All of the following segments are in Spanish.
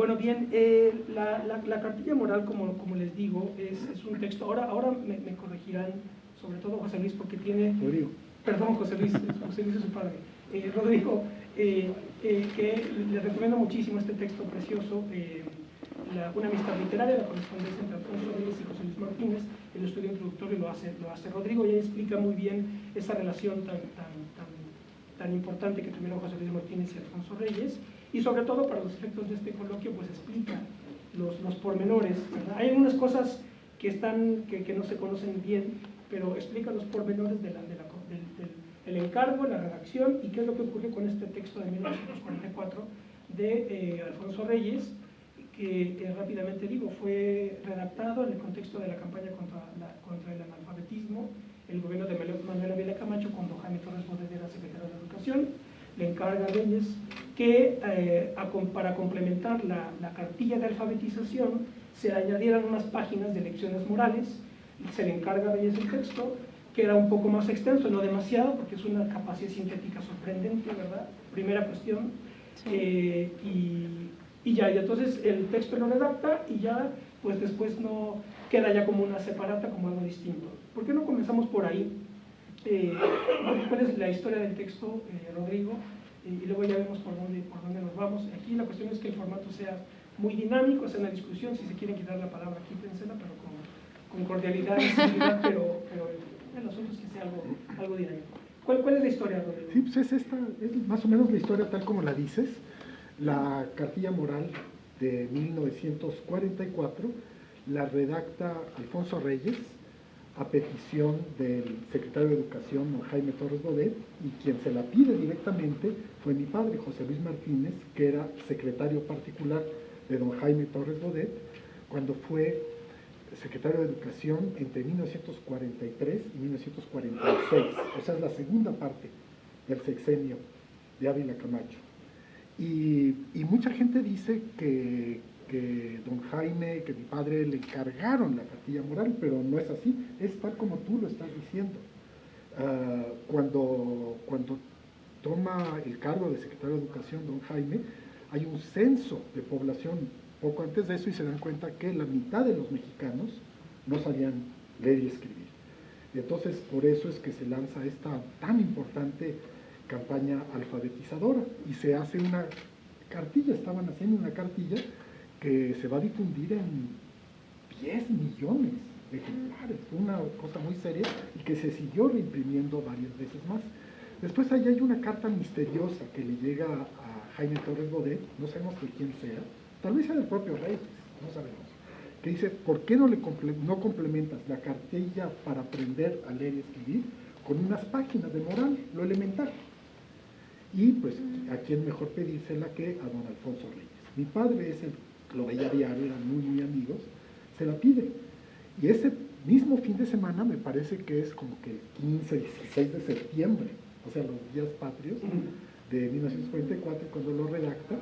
Bueno, bien, la cartilla moral, como les digo, es un texto. Ahora me corregirán, sobre todo José Luis, porque tiene... Rodrigo. Perdón, José Luis es su padre. Rodrigo, que le recomiendo muchísimo este texto precioso, Una amistad literaria, la correspondencia entre Alfonso Reyes y José Luis Martínez. El estudio introductorio lo hace Rodrigo, y ahí explica muy bien esa relación tan importante que tuvieron José Luis Martínez y Alfonso Reyes, y sobre todo para los efectos de este coloquio pues explica los pormenores, ¿verdad? Hay algunas cosas que no se conocen bien, pero explica los pormenores del encargo, la redacción, y qué es lo que ocurre con este texto de 1944 de Alfonso Reyes, que rápidamente digo, fue redactado en el contexto de la campaña contra el analfabetismo. El gobierno de Manuel Ávila Camacho, cuando Jaime Torres Bodet era secretario de Educación, le encarga a Reyes que para complementar la cartilla de alfabetización se añadieran unas páginas de lecciones morales. Se le encarga a Reyes el texto, que era un poco más extenso, no demasiado, porque es una capacidad sintética sorprendente, ¿verdad? Primera cuestión. Sí. Y entonces el texto lo redacta y ya, pues después no queda ya como una separata, como algo distinto. ¿Por qué no comenzamos por ahí? ¿Cuál es la historia del texto, Rodrigo? Y luego ya vemos por dónde nos vamos. Aquí la cuestión es que el formato sea muy dinámico, sea una discusión. Si se quieren quitar la palabra, quítensela, pero con cordialidad y seguridad, pero el asunto es que sea algo dinámico. ¿Cuál es la historia, Rodrigo? Sí, pues es más o menos la historia tal como la dices. La cartilla moral de 1944 la redacta Alfonso Reyes a petición del secretario de Educación, don Jaime Torres Bodet, y quien se la pide directamente fue mi padre, José Luis Martínez, que era secretario particular de don Jaime Torres Bodet, cuando fue secretario de Educación entre 1943 y 1946, o sea, es la segunda parte del sexenio de Ávila Camacho. Y mucha gente dice que don Jaime, que mi padre le encargaron la cartilla moral, pero no es así, es tal como tú lo estás diciendo. Cuando toma el cargo de secretario de Educación don Jaime, hay un censo de población poco antes de eso y se dan cuenta que la mitad de los mexicanos no sabían leer y escribir. Y entonces por eso es que se lanza esta tan importante campaña alfabetizadora y se hace una cartilla, estaban haciendo una cartilla que se va a difundir en 10 millones de ejemplares, una cosa muy seria, y que se siguió reimprimiendo varias veces más. Después ahí hay una carta misteriosa que le llega a Jaime Torres Bodet, no sabemos de quién sea, tal vez sea del propio Reyes, no sabemos, que dice, ¿por qué no complementas la cartilla para aprender a leer y escribir con unas páginas de moral, lo elemental? Y pues, ¿a quién mejor pedírsela que a don Alfonso Reyes? Mi padre lo veía diario, eran muy amigos, se la pide. Y ese mismo fin de semana, me parece que es como que el 15, 16 de septiembre, o sea, los días patrios de 1944, cuando lo redacta,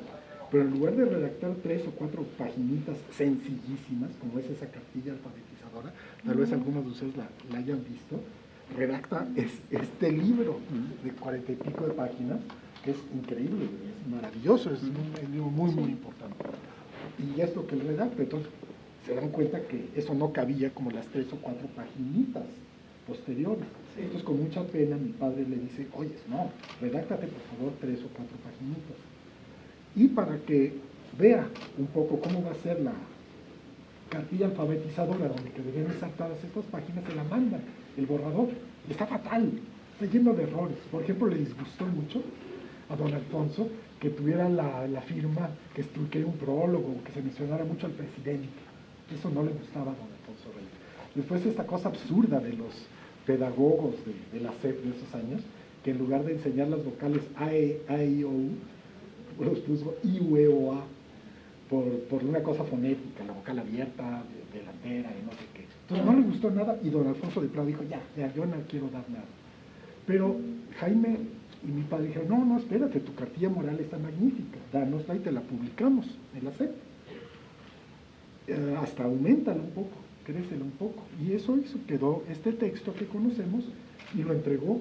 pero en lugar de redactar 3 o 4 paginitas sencillísimas, como es esa cartilla alfabetizadora, tal vez algunos de ustedes la hayan visto, redacta este libro de 40 y pico de páginas, que es increíble, es maravilloso, es un libro muy importante. Y esto que él redacta, entonces se dan cuenta que eso no cabía como las 3 o 4 paginitas posteriores. Sí. Entonces con mucha pena mi padre le dice, oye, no, redáctate por favor 3 o 4 paginitas. Y para que vea un poco cómo va a ser la cartilla alfabetizadora, donde que deben estar todas estas páginas, se la manda el borrador. Está fatal, está lleno de errores. Por ejemplo, le disgustó mucho a don Alfonso que tuviera la firma, que era un prólogo, que se mencionara mucho al presidente. Eso no le gustaba a don Alfonso Reyes. Después esta cosa absurda de los pedagogos de la SEP de esos años, que en lugar de enseñar las vocales A, E, I, O, U, los puso I, U, E, O, A, por una cosa fonética, la vocal abierta, delantera y no sé qué. Entonces no le gustó nada y don Alfonso de plano dijo, ya, yo no quiero dar nada. Pero Jaime y mi padre dijeron, no, espérate, tu cartilla moral está magnífica, danosla y te la publicamos en la SEP. Hasta auméntala un poco, crécela un poco. Y eso quedó este texto que conocemos y lo entregó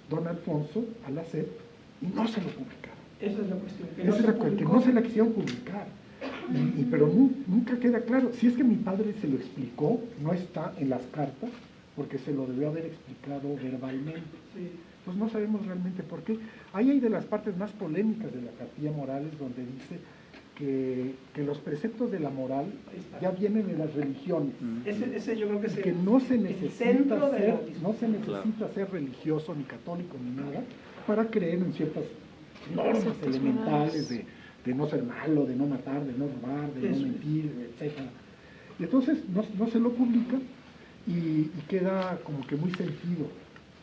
don Alfonso a la SEP y no se lo publicaron. Esa es la cuestión. Que no se la quisieron publicar. Pero nunca queda claro. Si es que mi padre se lo explicó, no está en las cartas, porque se lo debió haber explicado verbalmente. Sí. Pues no sabemos realmente por qué. Ahí hay de las partes más polémicas de la Cartilla Morales, donde dice que los preceptos de la moral ya vienen de las religiones. Ese yo creo que es que no se necesita Claro. ser religioso, ni católico, ni nada, para creer en ciertas normas elementales de no ser malo, de no matar, de no robar, de no mentir, etc. Y entonces no se lo publica y queda como que muy sentido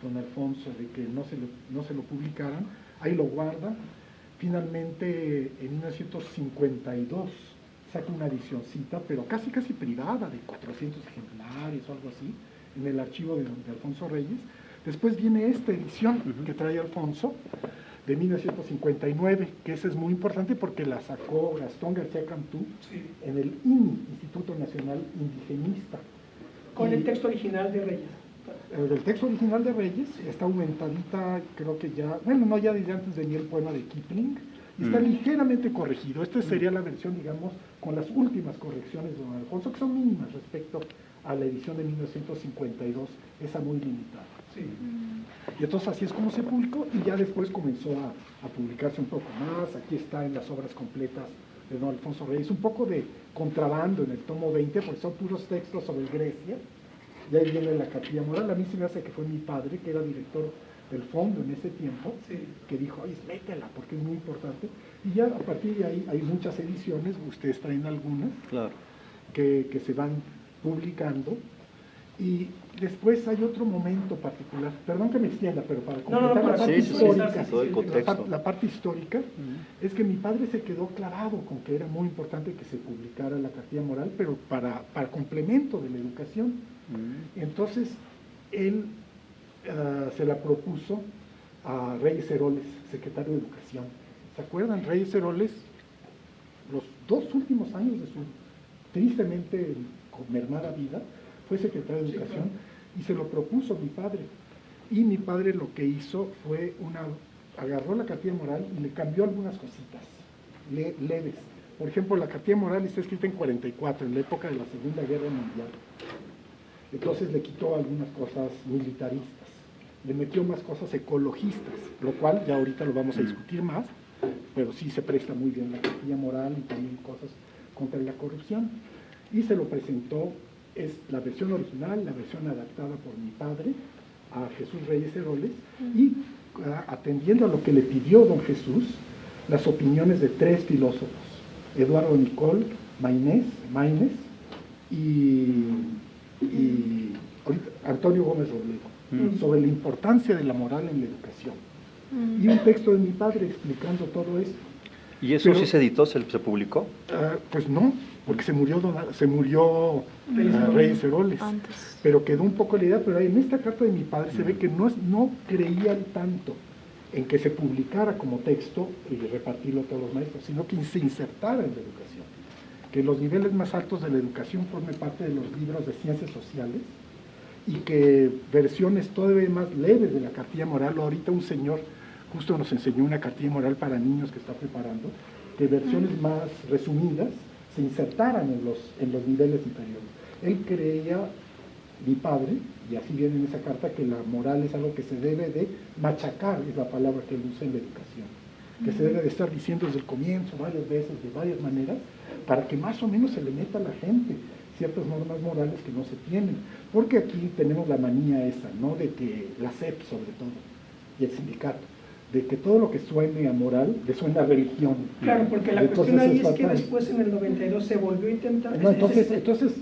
don Alfonso de que no se lo publicaran. Ahí lo guarda. Finalmente, en 1952, saca una edicióncita, pero casi privada, de 400 ejemplares o algo así, en el archivo de Alfonso Reyes. Después viene esta edición que trae Alfonso, de 1959, que esa es muy importante porque la sacó Gastón García Cantú en el INI, Instituto Nacional Indigenista. Con el texto original de Reyes. Del texto original de Reyes está aumentadita, creo que ya, bueno, no, ya desde antes venía el poema de Kipling, y está ligeramente corregido. Esta sería la versión, digamos, con las últimas correcciones de don Alfonso, que son mínimas respecto a la edición de 1952, esa muy limitada. Sí. Y entonces así es como se publicó, y ya después comenzó a publicarse un poco más. Aquí está en las obras completas de don Alfonso Reyes, un poco de contrabando en el tomo 20, porque son puros textos sobre Grecia. Y ahí viene la Cartilla Moral. A mí se me hace que fue mi padre, que era director del fondo en ese tiempo, que dijo, oye, métela, porque es muy importante. Y ya a partir de ahí hay muchas ediciones, ustedes traen algunas, claro, que se van publicando. Y después hay otro momento particular, perdón que me extienda, pero para completar la parte histórica, todo el contexto. La parte histórica, es que mi padre se quedó clavado con que era muy importante que se publicara la Cartilla Moral, pero para complemento de la educación. Entonces, él se la propuso a Reyes Heroles, secretario de Educación. ¿Se acuerdan? Reyes Heroles, los 2 últimos años de su tristemente mermada vida, fue secretario de Educación, y se lo propuso mi padre. Y mi padre lo que hizo fue agarró la Cartilla Moral y le cambió algunas cositas leves. Por ejemplo, la Cartilla Moral está escrita en 44, en la época de la Segunda Guerra Mundial. Entonces le quitó algunas cosas militaristas, le metió más cosas ecologistas, lo cual ya ahorita lo vamos a discutir más, pero sí se presta muy bien la Cartilla Moral y también cosas contra la corrupción. Y se lo presentó, es la versión original, la versión adaptada por mi padre, a Jesús Reyes Heroles, y atendiendo a lo que le pidió don Jesús, las opiniones de 3 filósofos, Eduardo Nicol, Maynés y Antonio Gómez Robledo, sobre la importancia de la moral en la educación. Y un texto de mi padre explicando todo esto. ¿Y eso sí se editó, se publicó? Pues no, porque se murió Reyes Heroles. Pero quedó un poco la idea, pero en esta carta de mi padre se ve que no creían tanto en que se publicara como texto y repartirlo a todos los maestros, sino que se insertara en la educación. Que los niveles más altos de la educación formen parte de los libros de ciencias sociales y que versiones todavía más leves de la Cartilla Moral, ahorita un señor justo nos enseñó una Cartilla Moral para niños que está preparando, que versiones más resumidas se insertaran en los niveles inferiores. Él creía, mi padre, y así viene en esa carta, que la moral es algo que se debe de machacar, es la palabra que él usa en la educación, que se debe de estar diciendo desde el comienzo, varias veces, de varias maneras, para que más o menos se le meta a la gente ciertas normas morales que no se tienen. Porque aquí tenemos la manía esa, ¿no? De que la SEP sobre todo, y el sindicato, de que todo lo que suene a moral le suena a religión. Claro, porque la cuestión ahí es que después en el 92 se volvió a intentar. No, entonces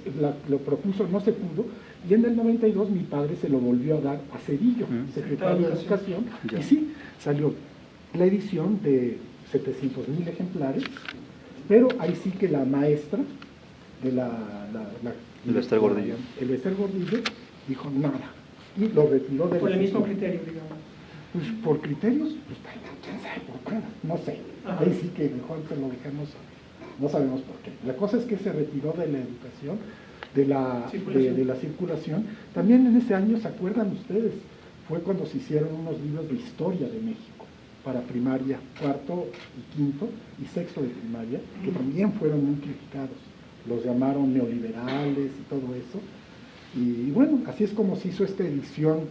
lo propuso, no se pudo, y en el 92 mi padre se lo volvió a dar a Cedillo, secretario de Educación, y sí, salió la edición de 700,000 ejemplares, pero ahí sí que la maestra de el Ester Gordillo, dijo nada, y lo retiró de por el mismo criterio, digamos. Pues por criterios, pues quién sabe por qué, no sé. Ajá. Ahí sí que mejor se lo dejamos, no sabemos por qué. La cosa es que se retiró de la educación, de la circulación. También en ese año, ¿se acuerdan ustedes? Fue cuando se hicieron unos libros de historia de México. para primaria, cuarto y quinto y sexto de primaria, que también fueron muy criticados. Los llamaron neoliberales y todo eso. Y bueno, así es como se hizo esta edición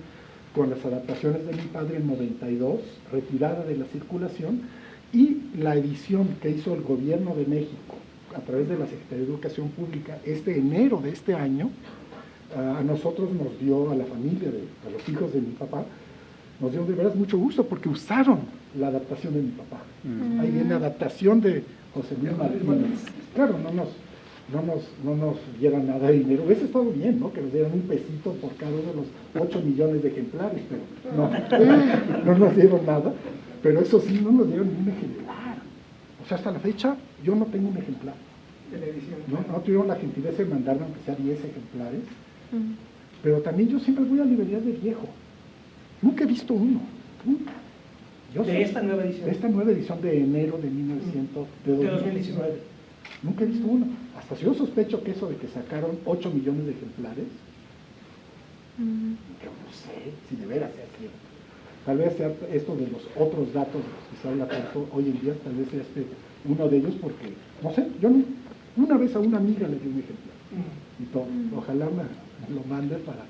con las adaptaciones de mi padre en 92, retirada de la circulación, y la edición que hizo el gobierno de México a través de la Secretaría de Educación Pública este enero de este año, a nosotros nos dio, a la familia, a los hijos de mi papá, nos dio de veras mucho gusto porque usaron la adaptación de mi papá. Ahí viene adaptación de José Luis Martínez. Claro, no nos dieran nada de dinero. Hubiese estado bien, ¿no? Que nos dieran un pesito por cada uno de los 8 millones de ejemplares, pero no nos dieron nada. Pero eso sí, no nos dieron ni un ejemplar. O sea, hasta la fecha yo no tengo un ejemplar. De la edición. No tuvieron la gentileza de mandarme aunque sea 10 ejemplares. Pero también yo siempre voy a librerías de viejo. Nunca he visto uno. Nunca. Esta nueva edición. De esta nueva edición de enero de 2019. Nunca he visto uno. Hasta si yo sospecho que eso de que sacaron 8 millones de ejemplares, yo no sé si de veras sea cierto. Tal vez sea esto de los otros datos de los que se habla tanto hoy en día, tal vez sea uno de ellos, porque, no sé, yo una vez a una amiga le di un ejemplar. Y todo. Ojalá me lo mande para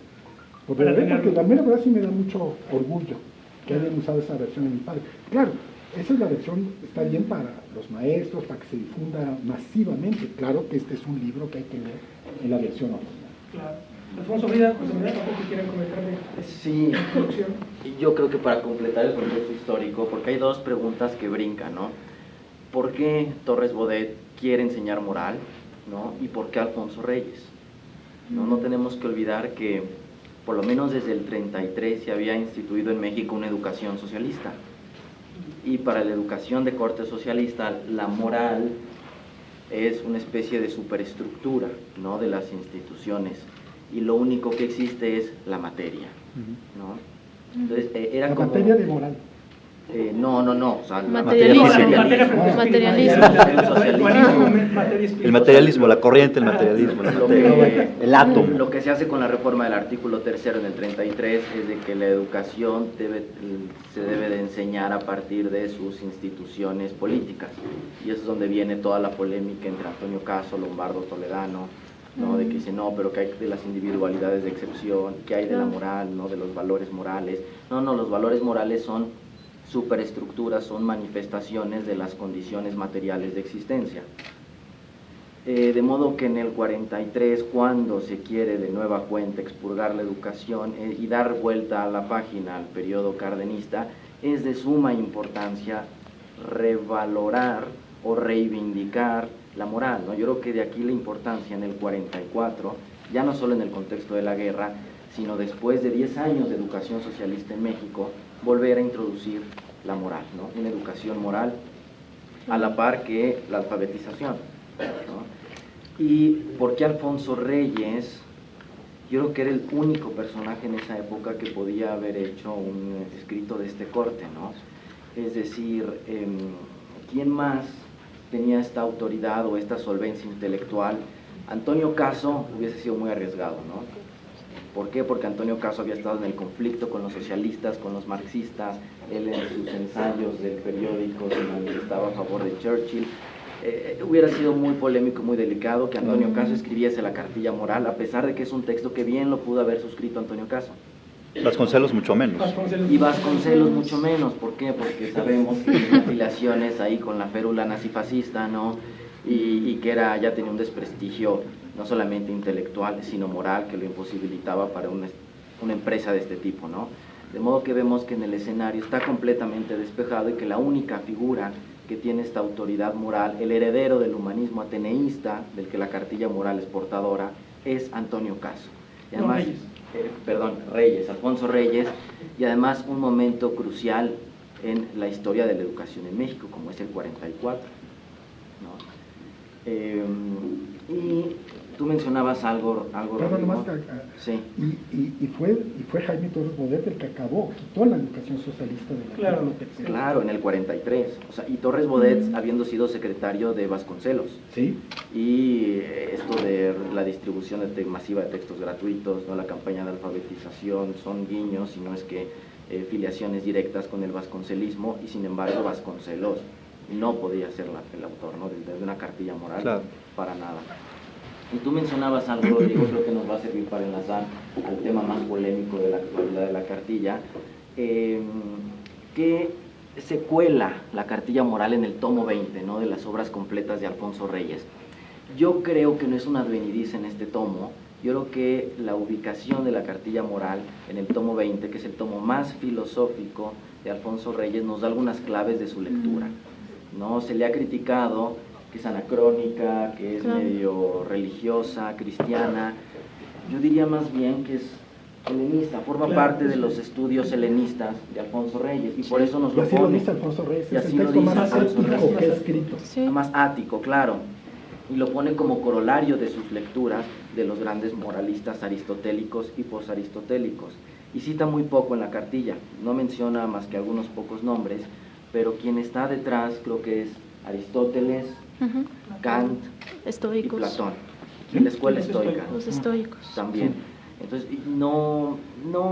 poder ver, porque la mera verdad sí me da mucho orgullo que hayan usado esa versión de mi padre. Claro, esa es la versión, está bien para los maestros, para que se difunda masivamente. Claro que este es un libro que hay que leer en la versión original. Claro. Alfonso Brida, José Manuel, ¿algo que quieran comentar de Sí, introducción? yo creo que para completar el contexto histórico, porque hay dos preguntas que brincan, ¿no? ¿Por qué Torres Bodet quiere enseñar moral, ¿no? ¿Y por qué Alfonso Reyes? No tenemos que olvidar que por lo menos desde el 33 se había instituido en México una educación socialista. Y para la educación de corte socialista, la moral es una especie de superestructura, ¿no?, de las instituciones. Y lo único que existe es la materia, ¿no? Entonces, era la como... materia de moral. No, o sea, Materialismo. El materialismo, la corriente, el materialismo, el átomo. Lo que se hace con la reforma del artículo 3º en el 33 es de que la educación se debe de enseñar a partir de sus instituciones políticas. Y eso es donde viene toda la polémica entre Antonio Caso, Lombardo Toledano, ¿no? De que dicen, no, pero que hay de las individualidades de excepción, que hay de la moral, ¿no?, de los valores morales. No, los valores morales son superestructuras, son manifestaciones de las condiciones materiales de existencia. De modo que en el 43, cuando se quiere de nueva cuenta expurgar la educación y dar vuelta a la página al periodo cardenista, es de suma importancia revalorar o reivindicar la moral, ¿no? Yo creo que de aquí la importancia en el 44, ya no solo en el contexto de la guerra, sino después de 10 años de educación socialista en México, volver a introducir la moral, ¿no? Una educación moral a la par que la alfabetización, ¿no? Y ¿por qué Alfonso Reyes? Yo creo que era el único personaje en esa época que podía haber hecho un escrito de este corte, ¿no? Es decir, ¿quién más tenía esta autoridad o esta solvencia intelectual? Antonio Caso hubiese sido muy arriesgado, ¿no? ¿Por qué? Porque Antonio Caso había estado en el conflicto con los socialistas, con los marxistas. Él en sus ensayos del periódico estaba a favor de Churchill. Hubiera sido muy polémico, muy delicado que Antonio Caso escribiese la cartilla moral, a pesar de que es un texto que bien lo pudo haber suscrito Antonio Caso. Vasconcelos mucho menos. Y Vasconcelos mucho menos. ¿Por qué? Porque sabemos que hay afiliaciones ahí con la férula nazifascista, ¿no? Y que ya tenía un desprestigio no solamente intelectual, sino moral, que lo imposibilitaba para una empresa de este tipo, ¿no? De modo que vemos que en el escenario está completamente despejado y que la única figura que tiene esta autoridad moral, el heredero del humanismo ateneísta, del que la cartilla moral es portadora, es Antonio Caso. Y además, Reyes, Alfonso Reyes, y además un momento crucial en la historia de la educación en México, como es el 44, ¿no? Y tú mencionabas algo Nomás, sí. y fue Jaime Torres Bodet el que quitó la educación socialista de la tercera. Claro, en el 43. O sea, y Torres Bodet habiendo sido secretario de Vasconcelos. Sí. Y esto de la distribución masiva de textos gratuitos, ¿no?, la campaña de alfabetización, son guiños, y no es que filiaciones directas con el vasconcelismo, y sin embargo Vasconcelos no podía ser el autor, ¿no?, de una cartilla moral, claro, para nada. Y tú mencionabas algo, Rodrigo, creo que nos va a servir para enlazar al tema más polémico de la actualidad de la cartilla, que se cuela la cartilla moral en el tomo 20, ¿no?, de las obras completas de Alfonso Reyes. Yo creo que no es una advenediza en este tomo. Yo creo que la ubicación de la cartilla moral en el tomo 20, que es el tomo más filosófico de Alfonso Reyes, nos da algunas claves de su lectura, ¿no? Se le ha criticado que es anacrónica, que es medio religiosa, cristiana. Yo diría más bien que es helenista, forma parte de los estudios helenistas de Alfonso Reyes, y por eso nos lo pone. Y así lo dice Alfonso Reyes, es el texto más ático que ha escrito. Más ático, claro. Y lo pone como corolario de sus lecturas de los grandes moralistas aristotélicos y posaristotélicos. Y cita muy poco en la cartilla, no menciona más que algunos pocos nombres, pero quien está detrás creo que es Aristóteles, Kant y Platón, y la escuela estoica. Los estoicos. También. Entonces, no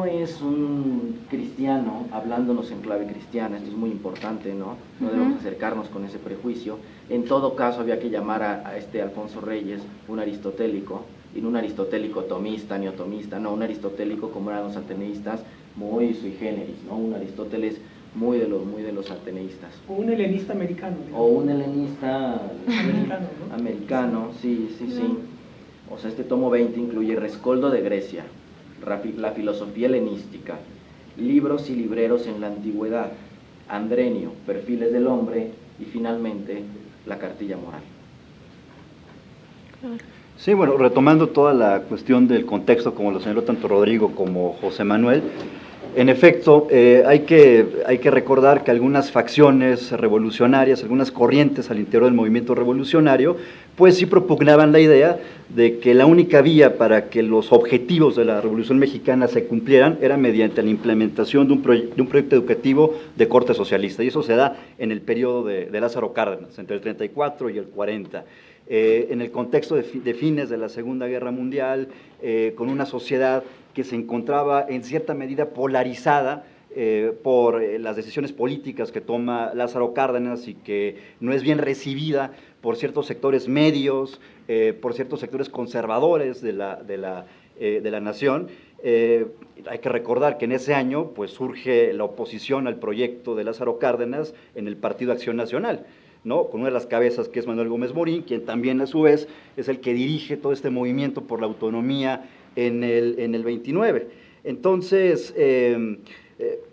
es un cristiano hablándonos en clave cristiana, esto es muy importante, ¿no? No debemos acercarnos con ese prejuicio. En todo caso, había que llamar a este Alfonso Reyes un aristotélico, y no un aristotélico tomista ni otomista, no, un aristotélico como eran los ateneístas, muy sui generis, ¿no? Un Aristóteles muy de los ateneístas. O un helenista americano. O un helenista americano, ¿no? Americano, sí. O sea, este tomo 20 incluye Rescoldo de Grecia, la filosofía helenística, libros y libreros en la antigüedad, Andrenio, perfiles del hombre, y finalmente la cartilla moral. Sí, bueno, retomando toda la cuestión del contexto, como lo señaló tanto Rodrigo como José Manuel, en efecto, hay que recordar que algunas facciones revolucionarias, algunas corrientes al interior del movimiento revolucionario, pues sí propugnaban la idea de que la única vía para que los objetivos de la Revolución Mexicana se cumplieran era mediante la implementación de un proyecto educativo de corte socialista, y eso se da en el periodo de Lázaro Cárdenas, entre el 34 y el 40. En el contexto de fines de la Segunda Guerra Mundial, con una sociedad que se encontraba en cierta medida polarizada por las decisiones políticas que toma Lázaro Cárdenas, y que no es bien recibida por ciertos sectores medios, por ciertos sectores conservadores de la nación. Hay que recordar que en ese año pues surge la oposición al proyecto de Lázaro Cárdenas en el Partido Acción Nacional, ¿no?, con una de las cabezas que es Manuel Gómez Morín, quien también a su vez es el que dirige todo este movimiento por la autonomía en el 29. Entonces,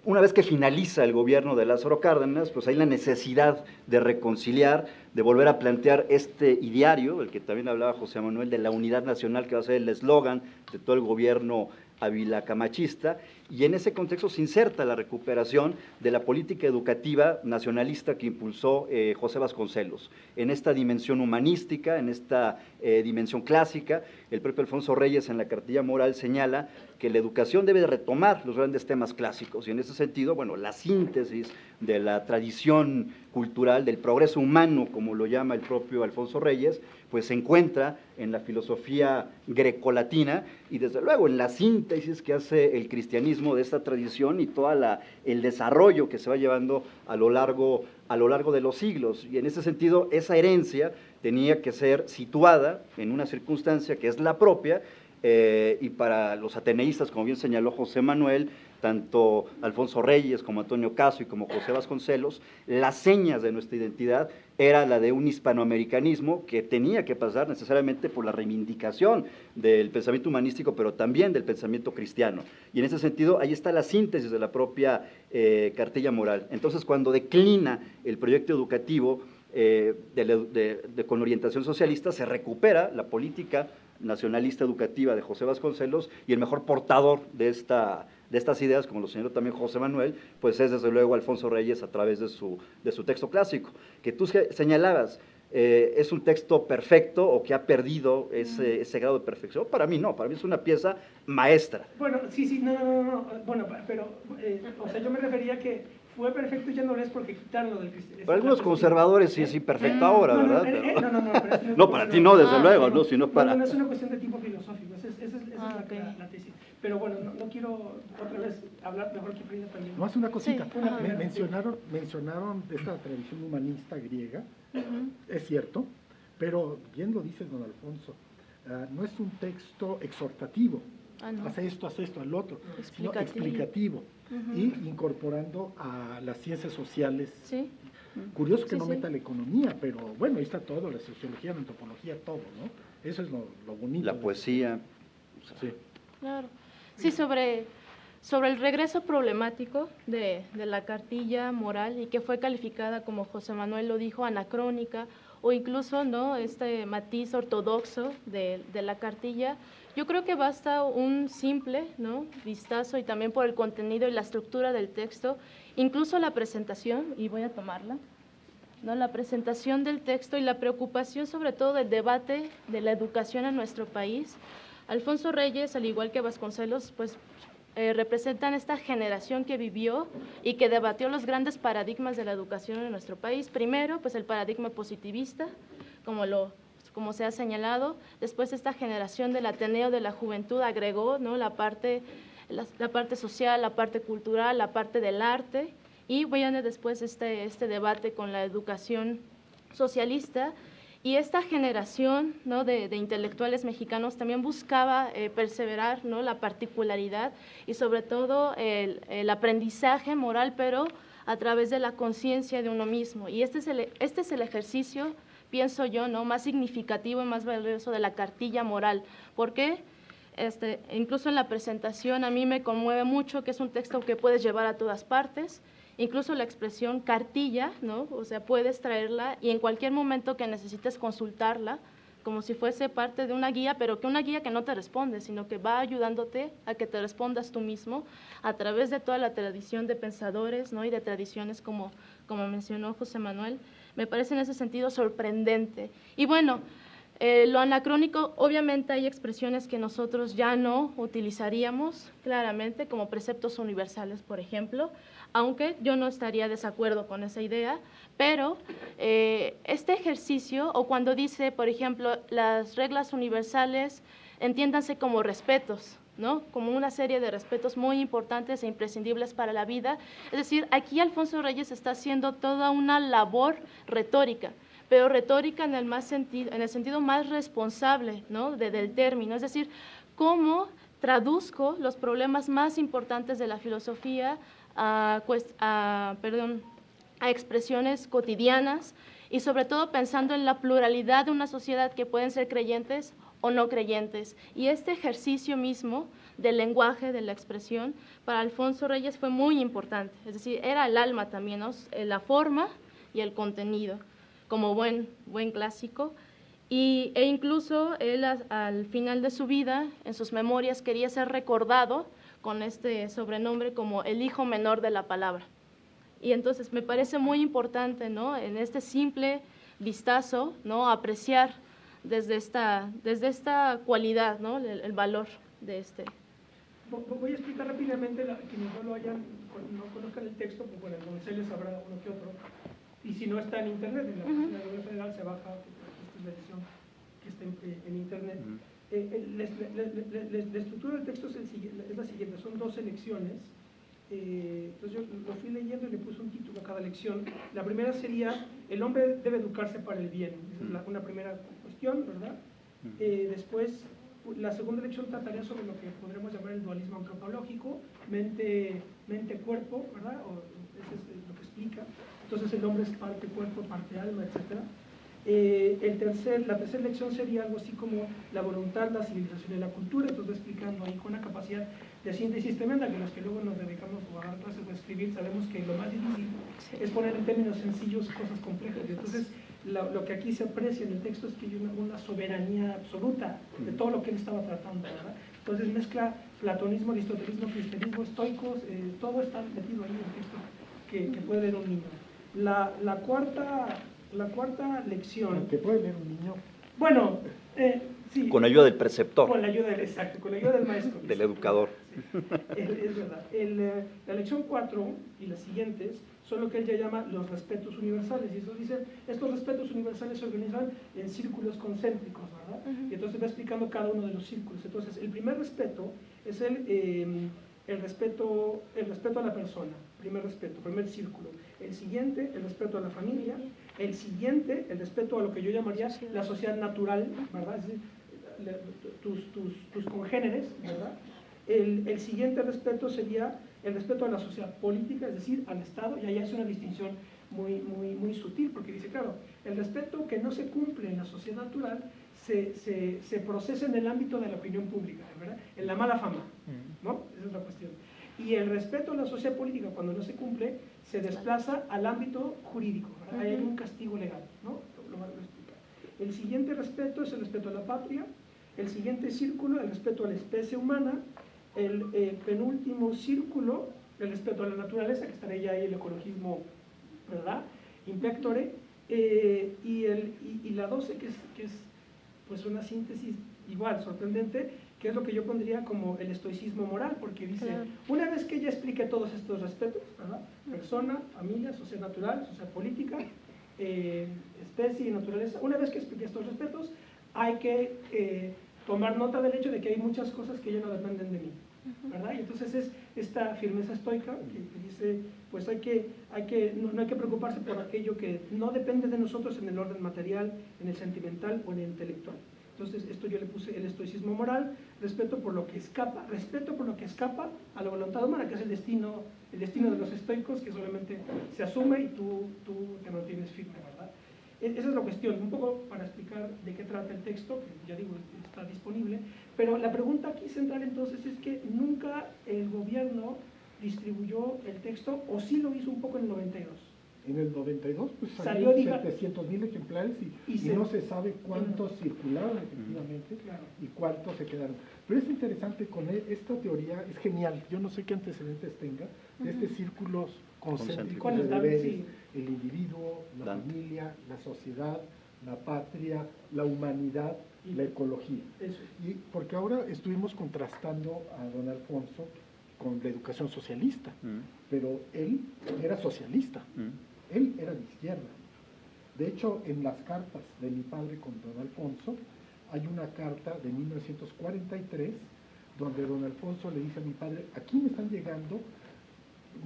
una vez que finaliza el gobierno de Lázaro Cárdenas, pues hay la necesidad de reconciliar, de volver a plantear este ideario, del que también hablaba José Manuel, de la unidad nacional, que va a ser el eslogan de todo el gobierno avilacamachista, y en ese contexto se inserta la recuperación de la política educativa nacionalista que impulsó José Vasconcelos. En esta dimensión humanística, en esta dimensión clásica, el propio Alfonso Reyes en la cartilla moral señala que la educación debe de retomar los grandes temas clásicos, y en ese sentido, bueno, la síntesis de la tradición cultural, del progreso humano, como lo llama el propio Alfonso Reyes, pues se encuentra en la filosofía grecolatina, y desde luego en la síntesis que hace el cristianismo de esta tradición y todo el desarrollo que se va llevando a lo largo de los siglos. Y en ese sentido, esa herencia tenía que ser situada en una circunstancia que es la propia, y para los ateneístas, como bien señaló José Manuel, tanto Alfonso Reyes como Antonio Caso y como José Vasconcelos, las señas de nuestra identidad era la de un hispanoamericanismo que tenía que pasar necesariamente por la reivindicación del pensamiento humanístico, pero también del pensamiento cristiano. Y en ese sentido, ahí está la síntesis de la propia cartilla moral. Entonces, cuando declina el proyecto educativo con orientación socialista, se recupera la política nacionalista educativa de José Vasconcelos, y el mejor portador de estas ideas, como lo señaló también José Manuel, pues es desde luego Alfonso Reyes a través de su texto clásico, que tú señalabas, es un texto perfecto o que ha perdido ese grado de perfección. Para mí no, para mí es una pieza maestra. Bueno, sí, no, bueno, pero, o sea, yo me refería que fue perfecto, ya no lo es porque quitaron lo del cristianismo. Para algunos conservadores sí es imperfecto ahora, ¿verdad? No, no, para ti no, desde luego, no, sino para... No es una cuestión de tipo filosófico, esa es la tesis. Pero bueno, no quiero otra vez hablar, mejor que Frida también. No, hace una cosita. Sí, ajá. Mencionaron esta tradición humanista griega, Ujú. es cierto, pero bien lo dice don Alfonso, no es un texto exhortativo, Ah, no. haz esto, al otro, sino Explicativo. explicativo, Ujú. y incorporando a las ciencias sociales. Sí. Curioso que Sí, no sí. meta la economía, pero bueno, ahí está todo, la sociología, la antropología, todo, ¿no? Eso es lo bonito. La de- poesía. Sí. Claro. Sí, sobre el regreso problemático de la cartilla moral y que fue calificada, como José Manuel lo dijo, anacrónica o incluso no este matiz ortodoxo de la cartilla, yo creo que basta un simple ¿no? vistazo y también por el contenido y la estructura del texto, incluso la presentación, y voy a tomarla, ¿no? La presentación del texto y la preocupación sobre todo del debate de la educación en nuestro país. Alfonso Reyes, al igual que Vasconcelos, pues representan esta generación que vivió y que debatió los grandes paradigmas de la educación en nuestro país. Primero, pues el paradigma positivista, como se ha señalado. Después esta generación del Ateneo de la Juventud agregó ¿no? la parte social, la parte cultural, la parte del arte. Y viene después este debate con la educación socialista. Y esta generación ¿no? de intelectuales mexicanos también buscaba perseverar ¿no? la particularidad y sobre todo el aprendizaje moral, pero a través de la conciencia de uno mismo. Y este es el ejercicio, pienso yo, ¿no? más significativo y más valioso de la cartilla moral. ¿Por qué? Incluso en la presentación a mí me conmueve mucho que es un texto que puedes llevar a todas partes. Incluso la expresión cartilla, ¿no? O sea, puedes traerla y en cualquier momento que necesites consultarla, como si fuese parte de una guía, pero que una guía que no te responde, sino que va ayudándote a que te respondas tú mismo a través de toda la tradición de pensadores, ¿no? Y de tradiciones como mencionó José Manuel. Me parece en ese sentido sorprendente. Y bueno, lo anacrónico, obviamente hay expresiones que nosotros ya no utilizaríamos claramente, como preceptos universales, por ejemplo, aunque yo no estaría desacuerdo con esa idea, pero este ejercicio, o cuando dice, por ejemplo, las reglas universales, entiéndanse como respetos, ¿no? Como una serie de respetos muy importantes e imprescindibles para la vida. Es decir, aquí Alfonso Reyes está haciendo toda una labor retórica, pero retórica en el sentido más responsable, ¿no? del término, es decir, cómo traduzco los problemas más importantes de la filosofía a expresiones cotidianas y sobre todo pensando en la pluralidad de una sociedad que pueden ser creyentes o no creyentes. Y este ejercicio mismo del lenguaje, de la expresión, para Alfonso Reyes fue muy importante, es decir, era el alma también, ¿no? La forma y el contenido, como buen clásico. E incluso él al final de su vida, en sus memorias, quería ser recordado con este sobrenombre como el hijo menor de la palabra. Y entonces me parece muy importante, ¿no? En este simple vistazo, ¿no? Apreciar desde esta cualidad, ¿no? El valor de este. Voy a explicar rápidamente, quienes no conozcan el texto, pues bueno, en Donceles habrá uno que otro, y si no está en internet, en la página del Gobierno Federal se baja, esta es la edición que está en internet. La estructura del texto es la siguiente, son 2 lecciones. Entonces yo lo fui leyendo y le puse un título a cada lección. La primera sería, el hombre debe educarse para el bien, esa es una primera cuestión, ¿verdad? Después, la segunda lección trataría sobre lo que podríamos llamar el dualismo antropológico, mente-cuerpo, ¿verdad? Eso es lo que explica. Entonces el hombre es parte cuerpo, parte alma, etc. La tercera lección sería algo así como la voluntad, la civilización y la cultura, entonces explicando ahí con una capacidad de síntesis tremenda, que los que luego nos dedicamos a dar clases de escribir sabemos que lo más difícil es poner en términos sencillos cosas complejas. Y entonces lo que aquí se aprecia en el texto es que hay una soberanía absoluta de todo lo que él estaba tratando, ¿verdad? Entonces mezcla platonismo, aristotelismo, cristianismo, estoicos, todo está metido ahí en el texto que puede leer un niño. La cuarta lección... ¿Que puede leer un niño? Bueno, sí. Con ayuda del preceptor. Con la ayuda del maestro. Del educador. Sí. Es verdad. La lección 4 y las siguientes son lo que él ya llama los respetos universales. Y eso dice, estos respetos universales se organizan en círculos concéntricos, ¿verdad? Y entonces va explicando cada uno de los círculos. Entonces, el primer respeto es el respeto a la persona, primer respeto, primer círculo. El siguiente, el respeto a la familia. El siguiente, el respeto a lo que yo llamaría la sociedad natural, ¿verdad? Es decir, tus congéneres, ¿verdad? El siguiente respeto sería el respeto a la sociedad política, es decir, al Estado, y allá es una distinción muy sutil, porque dice, claro, el respeto que no se cumple en la sociedad natural se procesa en el ámbito de la opinión pública, ¿verdad? En la mala fama, ¿no? Esa es la cuestión. Y el respeto a la sociedad política, cuando no se cumple, se desplaza al ámbito jurídico, ¿verdad? Ahí hay un castigo legal, ¿no? Lo voy a explicar. El siguiente respeto es el respeto a la patria. El siguiente círculo, el respeto a la especie humana. El penúltimo círculo, el respeto a la naturaleza, que estaría ya ahí el ecologismo, ¿verdad? Impectore. Y la 12, que es pues una síntesis igual, sorprendente, que es lo que yo pondría como el estoicismo moral, porque dice, una vez que ya expliqué todos estos respetos, ¿verdad? Persona, familia, sociedad natural, sociedad política, especie y naturaleza, una vez que expliqué estos respetos, hay que tomar nota del hecho de que hay muchas cosas que ya no dependen de mí, ¿verdad? Y entonces es esta firmeza estoica que dice, pues no hay que preocuparse por aquello que no depende de nosotros en el orden material, en el sentimental o en el intelectual. Entonces, esto yo le puse el estoicismo moral, respeto por lo que escapa a la voluntad humana, que es el destino de los estoicos, que solamente se asume y tú te mantienes firme, ¿verdad? Esa es la cuestión, un poco para explicar de qué trata el texto, que ya digo, está disponible, pero la pregunta aquí central entonces es que nunca el gobierno distribuyó el texto, o sí lo hizo un poco en el 92. En el 92 pues Salió 700.000 ejemplares y no se sabe cuántos circularon efectivamente, claro, y cuántos se quedaron. Pero es interesante, con esta teoría es genial, yo no sé qué antecedentes tenga, de estos círculos concéntricos de deberes, sí. El individuo, la Dante. familia, la sociedad, la patria, la humanidad, la ecología. Eso. Y porque ahora estuvimos contrastando a don Alfonso con la educación socialista, pero él era socialista. Él era de izquierda. De hecho, en las cartas de mi padre con don Alfonso, hay una carta de 1943 donde don Alfonso le dice a mi padre, aquí me están llegando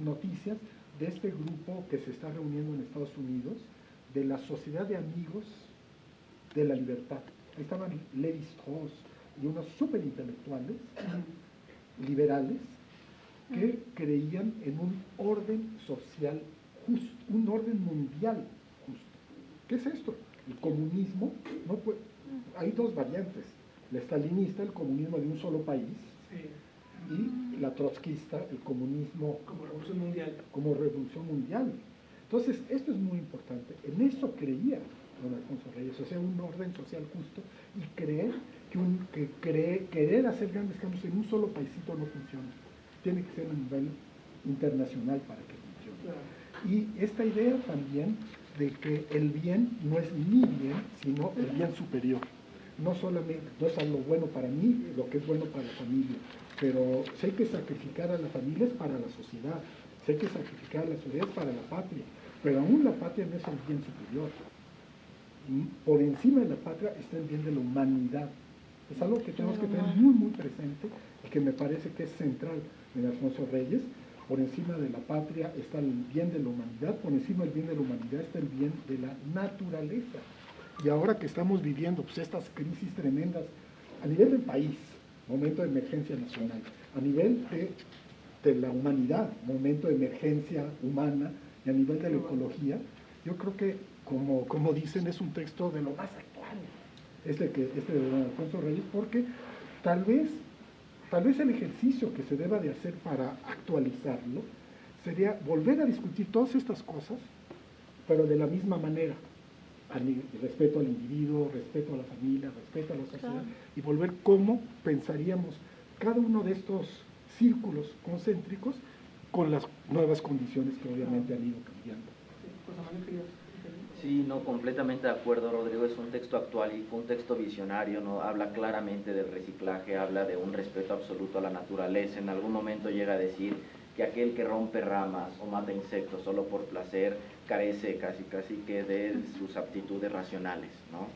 noticias de este grupo que se está reuniendo en Estados Unidos, de la Sociedad de Amigos de la Libertad. Ahí estaban Levi Strauss y unos súper intelectuales, liberales, que creían en un orden social justo, un orden mundial justo. ¿Qué es esto? El comunismo, no puede, hay dos variantes, la estalinista, el comunismo de un solo país, Sí. y la trotskista, el comunismo Como revolución mundial. como revolución mundial. Entonces, esto es muy importante. En eso creía don Alfonso Reyes, o sea, un orden social justo, y creer querer hacer grandes cambios en un solo paísito no funciona. Tiene que ser a nivel internacional para que funcione. Claro. Y esta idea también de que el bien no es mi bien, sino el bien superior. No solamente, no es algo bueno para mí, lo que es bueno para la familia, pero si hay que sacrificar a la familia es para la sociedad, si hay que sacrificar a la sociedad es para la patria, pero aún la patria no es el bien superior. Y por encima de la patria está el bien de la humanidad. Es algo que tenemos que tener muy presente y que me parece que es central en Alfonso Reyes. Por encima de la patria está el bien de la humanidad, por encima del bien de la humanidad está el bien de la naturaleza. Y ahora que estamos viviendo pues, estas crisis tremendas a nivel del país, momento de emergencia nacional, a nivel de la humanidad, momento de emergencia humana, y a nivel de la ecología, yo creo que, como dicen, es un texto de lo más actual, este de don Alfonso Reyes, porque tal vez el ejercicio que se deba de hacer para actualizarlo sería volver a discutir todas estas cosas, pero de la misma manera, respeto al individuo, respeto a la familia, respeto a la sociedad, Claro. y volver cómo pensaríamos cada uno de estos círculos concéntricos con las nuevas condiciones que obviamente han ido cambiando. Sí, pues Amaneo quería intervenir. Sí, no, completamente de acuerdo, Rodrigo. Es un texto actual y un texto visionario, ¿no? Habla claramente del reciclaje, habla de un respeto absoluto a la naturaleza. En algún momento llega a decir que aquel que rompe ramas o mata insectos solo por placer carece casi que de sus aptitudes racionales, ¿no?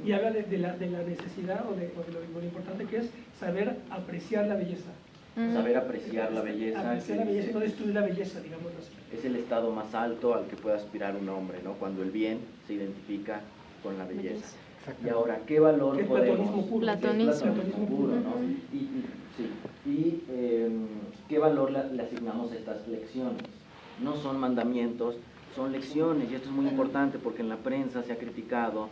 Y habla de la necesidad o de lo importante que es saber apreciar la belleza. Saber apreciar la belleza. Apreciar la belleza y no destruir la belleza, digámoslo así. Es el estado más alto al que puede aspirar un hombre, ¿no? Cuando el bien se identifica con la belleza. Y ahora, ¿qué valor ¿Qué podemos...? platonismo puro? Platonismo puro, ¿no? ¿Qué valor le asignamos a estas lecciones? No son mandamientos, son lecciones, y esto es muy importante porque en la prensa se ha criticado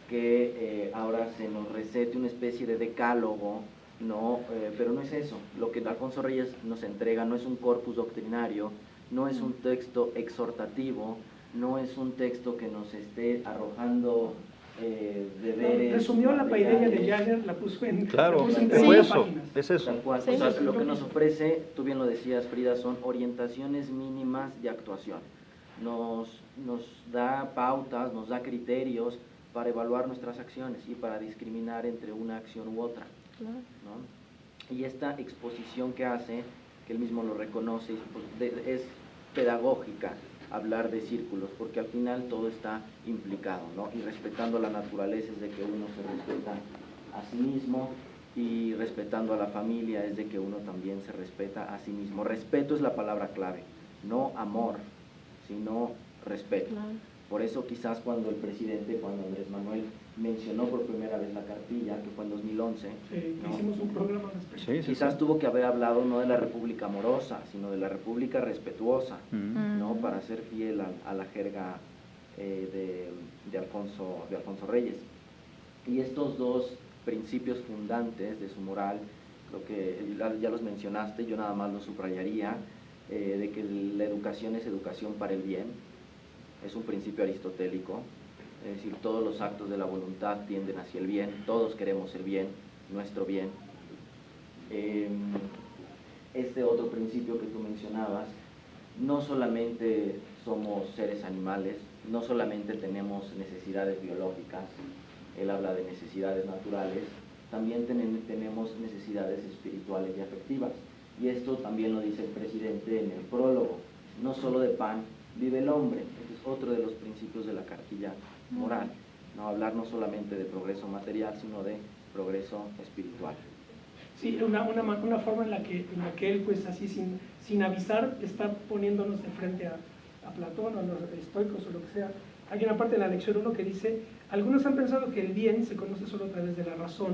que ahora se nos recete una especie de decálogo, ¿no? Pero no es eso. Lo que Alfonso Reyes nos entrega no es un corpus doctrinario, no es un texto exhortativo, no es un texto que nos esté arrojando deberes. Resumió la paideia de Jagger, la puso en, Claro, la puso en fue 30 eso, páginas. es eso. Tal cual. Sí. O sea, lo que nos ofrece, tú bien lo decías, Frida, son orientaciones mínimas de actuación. Nos da pautas, nos da criterios para evaluar nuestras acciones y para discriminar entre una acción u otra, ¿no? Y esta exposición que hace, que él mismo lo reconoce, pues, es pedagógica, hablar de círculos, porque al final todo está implicado, ¿no? Y respetando la naturaleza es de que uno se respeta a sí mismo, y respetando a la familia es de que uno también se respeta a sí mismo. Respeto es la palabra clave, no amor, sino respeto. Por eso quizás cuando Andrés Manuel mencionó por primera vez la cartilla, que fue en 2011, ¿no? Hicimos un programa al respecto. Sí, Quizás tuvo que haber hablado no de la república amorosa, sino de la república respetuosa, ¿no? Para ser fiel a la jerga de Alfonso Reyes. Y estos dos principios fundantes de su moral, creo que ya los mencionaste, yo nada más los subrayaría, de que la educación es educación para el bien, es un principio aristotélico, es decir, todos los actos de la voluntad tienden hacia el bien, todos queremos el bien, nuestro bien. Este otro principio que tú mencionabas, no solamente somos seres animales, no solamente tenemos necesidades biológicas, él habla de necesidades naturales, también tenemos necesidades espirituales y afectivas. Y esto también lo dice el presidente en el prólogo, no solo de pan vive el hombre. Este es otro de los principios de la cartilla moral, ¿no? Hablar no solamente de progreso material, sino de progreso espiritual. Sí, una forma en la que él, pues así sin avisar, está poniéndonos de frente a Platón o a los estoicos o lo que sea. Hay una parte de la lección 1 que dice: algunos han pensado que el bien se conoce solo a través de la razón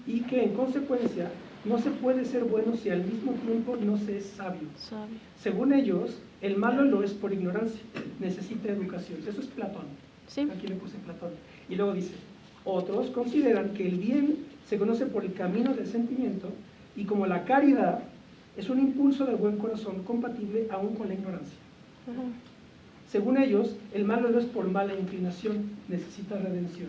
y que en consecuencia no se puede ser bueno si al mismo tiempo no se es sabio. Según ellos, el malo lo es por ignorancia, necesita educación. Eso es Platón. Sí. Aquí le puse Platón. Y luego dice: otros consideran que el bien se conoce por el camino del sentimiento y como la caridad es un impulso del buen corazón compatible aún con la ignorancia. Según ellos, el malo no es por mala inclinación, necesita redención.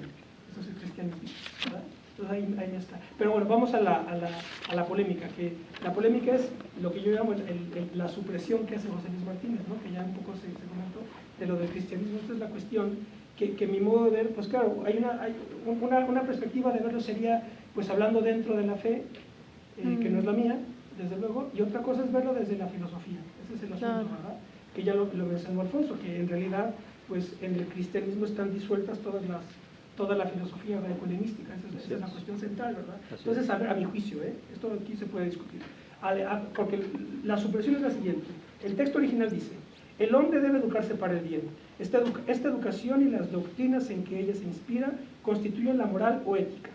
Eso es el cristianismo, ¿verdad? Entonces ahí está. Pero bueno, vamos a la polémica, que la polémica es lo que yo llamo la supresión que hace José Luis Martínez, ¿no? Que ya un poco se comentó de lo del cristianismo. Esta es la cuestión que mi modo de ver, pues claro, hay una perspectiva de verlo sería, pues hablando dentro de la fe, que no es la mía, desde luego, y otra cosa es verlo desde la filosofía. Ese es el asunto, ¿verdad? Que ya lo mencionó Alfonso, que en realidad, pues en el cristianismo están disueltas toda la filosofía greco-helenística. Esa es la cuestión central, ¿verdad? Entonces, a mi juicio, esto aquí se puede discutir, porque la supresión es la siguiente. El texto original dice: el hombre debe educarse para el bien. Esta educación y las doctrinas en que ella se inspira constituyen la moral o ética.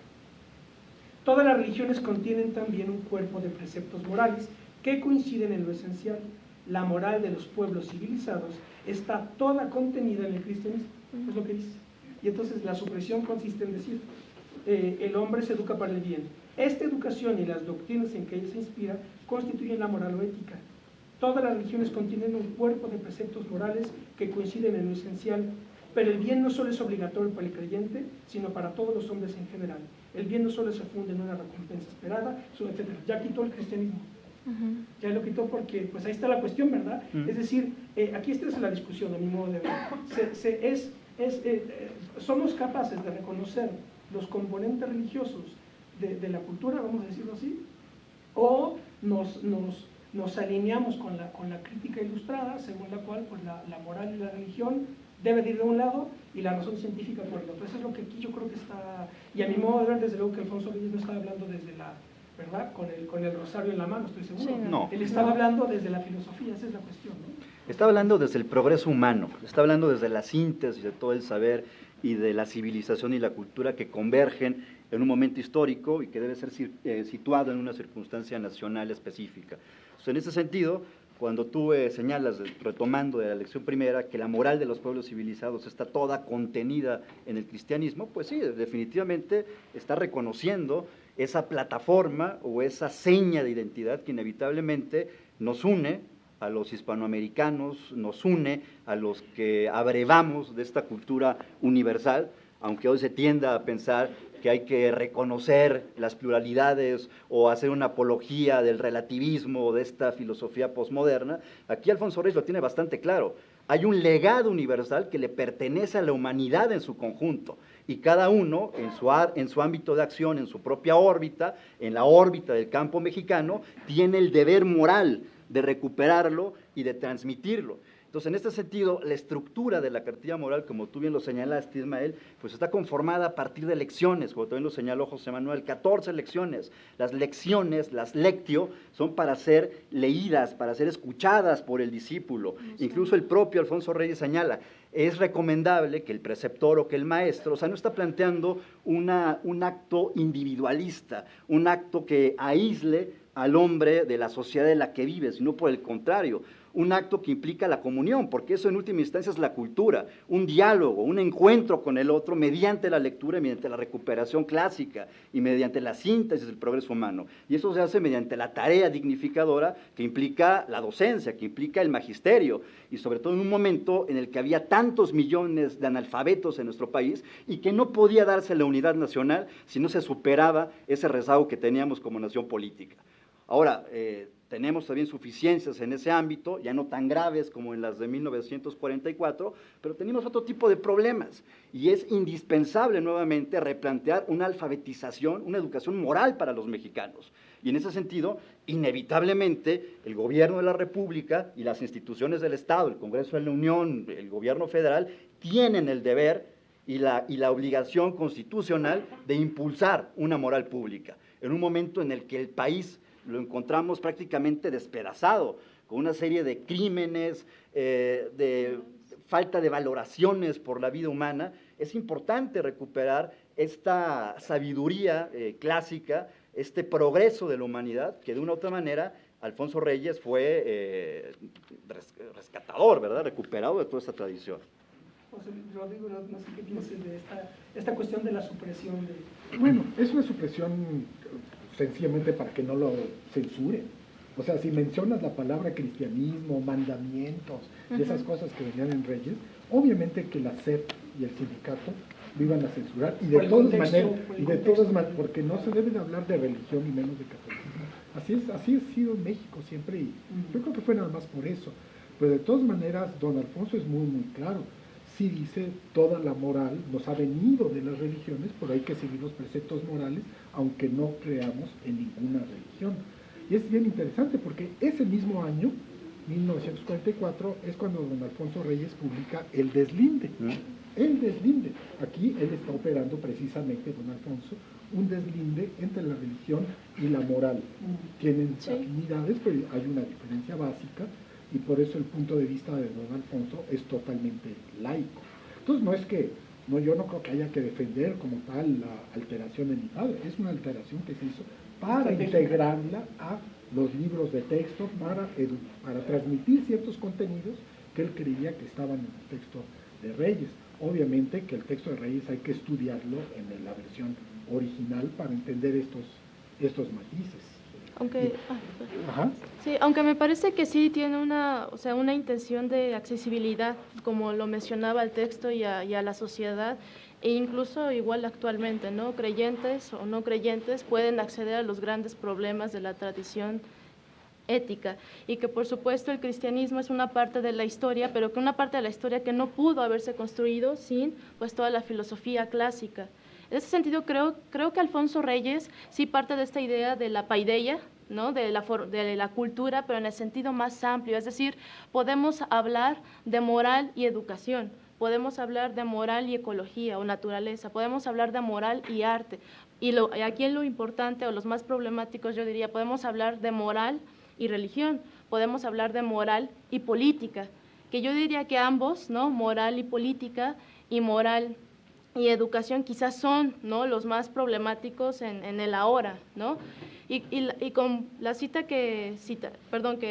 Todas las religiones contienen también un cuerpo de preceptos morales que coinciden en lo esencial. La moral de los pueblos civilizados está toda contenida en el cristianismo, es lo que dice. Y entonces la supresión consiste en decir: el hombre se educa para el bien. Esta educación y las doctrinas en que ella se inspira constituyen la moral o ética. Todas las religiones contienen un cuerpo de preceptos morales que coinciden en lo esencial, pero el bien no solo es obligatorio para el creyente, sino para todos los hombres en general. El bien no solo se funde en una recompensa esperada, etc. Ya quitó el cristianismo. Ya lo quitó porque, pues ahí está la cuestión, ¿verdad? Es decir, aquí está la discusión, a mi modo de ver. Somos capaces de reconocer los componentes religiosos de la cultura, vamos a decirlo así, o nos alineamos con la crítica ilustrada, según la cual pues, la moral y la religión debe de ir de un lado y la razón científica por el otro. Eso es lo que aquí yo creo que está, y a mi modo de ver, desde luego que Alfonso Reyes no estaba hablando desde la, ¿verdad? Con el rosario en la mano, estoy seguro. Sí, no. Él estaba hablando desde la filosofía, esa es la cuestión, ¿no? Está hablando desde el progreso humano, está hablando desde la síntesis de todo el saber y de la civilización y la cultura que convergen en un momento histórico y que debe ser situado en una circunstancia nacional específica. Entonces, en ese sentido, cuando tú señalas, retomando de la lección primera, que la moral de los pueblos civilizados está toda contenida en el cristianismo, pues sí, definitivamente está reconociendo esa plataforma o esa seña de identidad que inevitablemente nos une a los hispanoamericanos, nos une a los que abrevamos de esta cultura universal, aunque hoy se tienda a pensar que hay que reconocer las pluralidades o hacer una apología del relativismo o de esta filosofía posmoderna. Aquí Alfonso Reyes lo tiene bastante claro. Hay un legado universal que le pertenece a la humanidad en su conjunto y cada uno en su ámbito de acción, en su propia órbita, en la órbita del campo mexicano, tiene el deber moral de recuperarlo y de transmitirlo. Entonces, en este sentido, la estructura de la cartilla moral, como tú bien lo señalaste, Ismael, pues está conformada a partir de lecciones, como también lo señaló José Manuel, 14 lecciones. Las lecciones, las lectio, son para ser leídas, para ser escuchadas por el discípulo. Incluso el propio Alfonso Reyes señala, es recomendable que el preceptor o que el maestro, o sea, no está planteando un acto individualista, un acto que aísle al hombre de la sociedad en la que vive, sino por el contrario, un acto que implica la comunión, porque eso en última instancia es la cultura, un diálogo, un encuentro con el otro mediante la lectura, mediante la recuperación clásica y mediante la síntesis del progreso humano. Y eso se hace mediante la tarea dignificadora que implica la docencia, que implica el magisterio, y sobre todo en un momento en el que había tantos millones de analfabetos en nuestro país y que no podía darse la unidad nacional si no se superaba ese rezago que teníamos como nación política. Ahora, tenemos también suficiencias en ese ámbito, ya no tan graves como en las de 1944, pero tenemos otro tipo de problemas y es indispensable nuevamente replantear una alfabetización, una educación moral para los mexicanos. Y en ese sentido, inevitablemente, el gobierno de la República y las instituciones del Estado, el Congreso de la Unión, el gobierno federal, tienen el deber y la obligación constitucional de impulsar una moral pública, en un momento en el que el país lo encontramos prácticamente despedazado, con una serie de crímenes, de falta de valoraciones por la vida humana. Es importante recuperar esta sabiduría clásica, este progreso de la humanidad, que de una u otra manera Alfonso Reyes fue rescatador, ¿verdad? Recuperado de toda esta tradición. José Rodrigo, no sé qué piensas de esta cuestión de la supresión de... Bueno, es una supresión sencillamente para que no lo censuren. O sea, si mencionas la palabra cristianismo, mandamientos, y esas cosas que venían en Reyes, obviamente que la SEP y el sindicato lo iban a censurar, y de todas maneras, porque no se debe de hablar de religión y menos de catolicismo. Así ha sido en México siempre, y yo creo que fue nada más por eso. Pero de todas maneras, don Alfonso es muy, muy claro. Sí dice, toda la moral nos ha venido de las religiones, pero hay que seguir los preceptos morales, aunque no creamos en ninguna religión. Y es bien interesante porque ese mismo año, 1944, es cuando don Alfonso Reyes publica El Deslinde. El Deslinde. Aquí él está operando precisamente, don Alfonso, un deslinde entre la religión y la moral. Tienen afinidades, pero hay una diferencia básica, y por eso el punto de vista de don Alfonso es totalmente laico. Entonces no es que, yo no creo que haya que defender como tal la alteración de mi padre, es una alteración que se hizo para integrarla a los libros de texto, para transmitir ciertos contenidos que él creía que estaban en el texto de Reyes. Obviamente que el texto de Reyes hay que estudiarlo en la versión original para entender estos matices. Aunque me parece que sí tiene una intención de accesibilidad, como lo mencionaba el texto y a la sociedad, e incluso igual actualmente, ¿no? Creyentes o no creyentes pueden acceder a los grandes problemas de la tradición ética, y que por supuesto el cristianismo es una parte de la historia, pero que una parte de la historia que no pudo haberse construido sin pues toda la filosofía clásica. En ese sentido creo que Alfonso Reyes sí parte de esta idea de la paideia, ¿no? de la cultura, pero en el sentido más amplio, es decir, podemos hablar de moral y educación, podemos hablar de moral y ecología o naturaleza, podemos hablar de moral y arte, y aquí en lo importante o los más problemáticos yo diría, podemos hablar de moral y religión, podemos hablar de moral y política, que yo diría que ambos, ¿no? Moral y política y moral y educación quizás son, ¿no? Los más problemáticos en el ahora, ¿no? Y con la que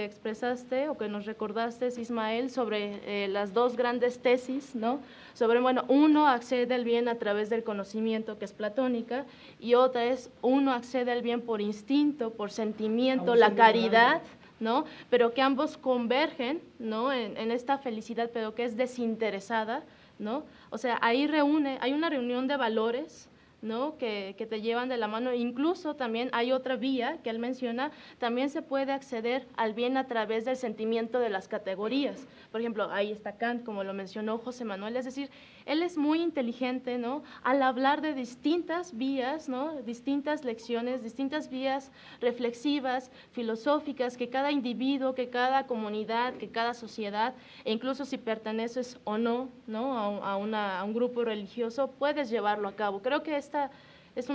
expresaste o que nos recordaste, Ismael, sobre las dos grandes tesis, ¿no? Sobre, bueno, uno accede al bien a través del conocimiento, que es platónica, y otra es, uno accede al bien por instinto, por sentimiento, la caridad, ¿no? Pero que ambos convergen, ¿no? En esta felicidad, pero que es desinteresada, ¿no? O sea, hay una reunión de valores, ¿no? que te llevan de la mano. Incluso también hay otra vía que él menciona, también se puede acceder al bien a través del sentimiento de las categorías. Por ejemplo, ahí está Kant, como lo mencionó José Manuel, es decir, él es muy inteligente, ¿no? Al hablar de distintas vías, ¿no? Distintas lecciones, distintas vías reflexivas, filosóficas, que cada individuo, que cada comunidad, que cada sociedad, e incluso si perteneces o no, ¿no? a un grupo religioso, puedes llevarlo a cabo. Creo que esta es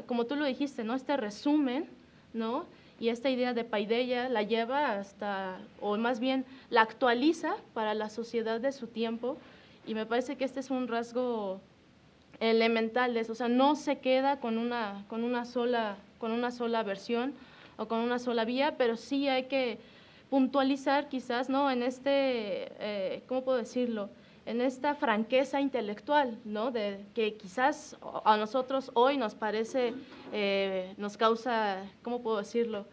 como tú lo dijiste, ¿no? Este resumen, ¿no? Y esta idea de paideia la lleva hasta, o más bien la actualiza para la sociedad de su tiempo, y me parece que este es un rasgo elemental de eso, o sea, no se queda con una sola versión o con una sola vía, pero sí hay que puntualizar quizás, ¿no? En ¿cómo puedo decirlo?, en esta franqueza intelectual, ¿no? De que quizás a nosotros hoy nos parece, nos causa, ¿cómo puedo decirlo?,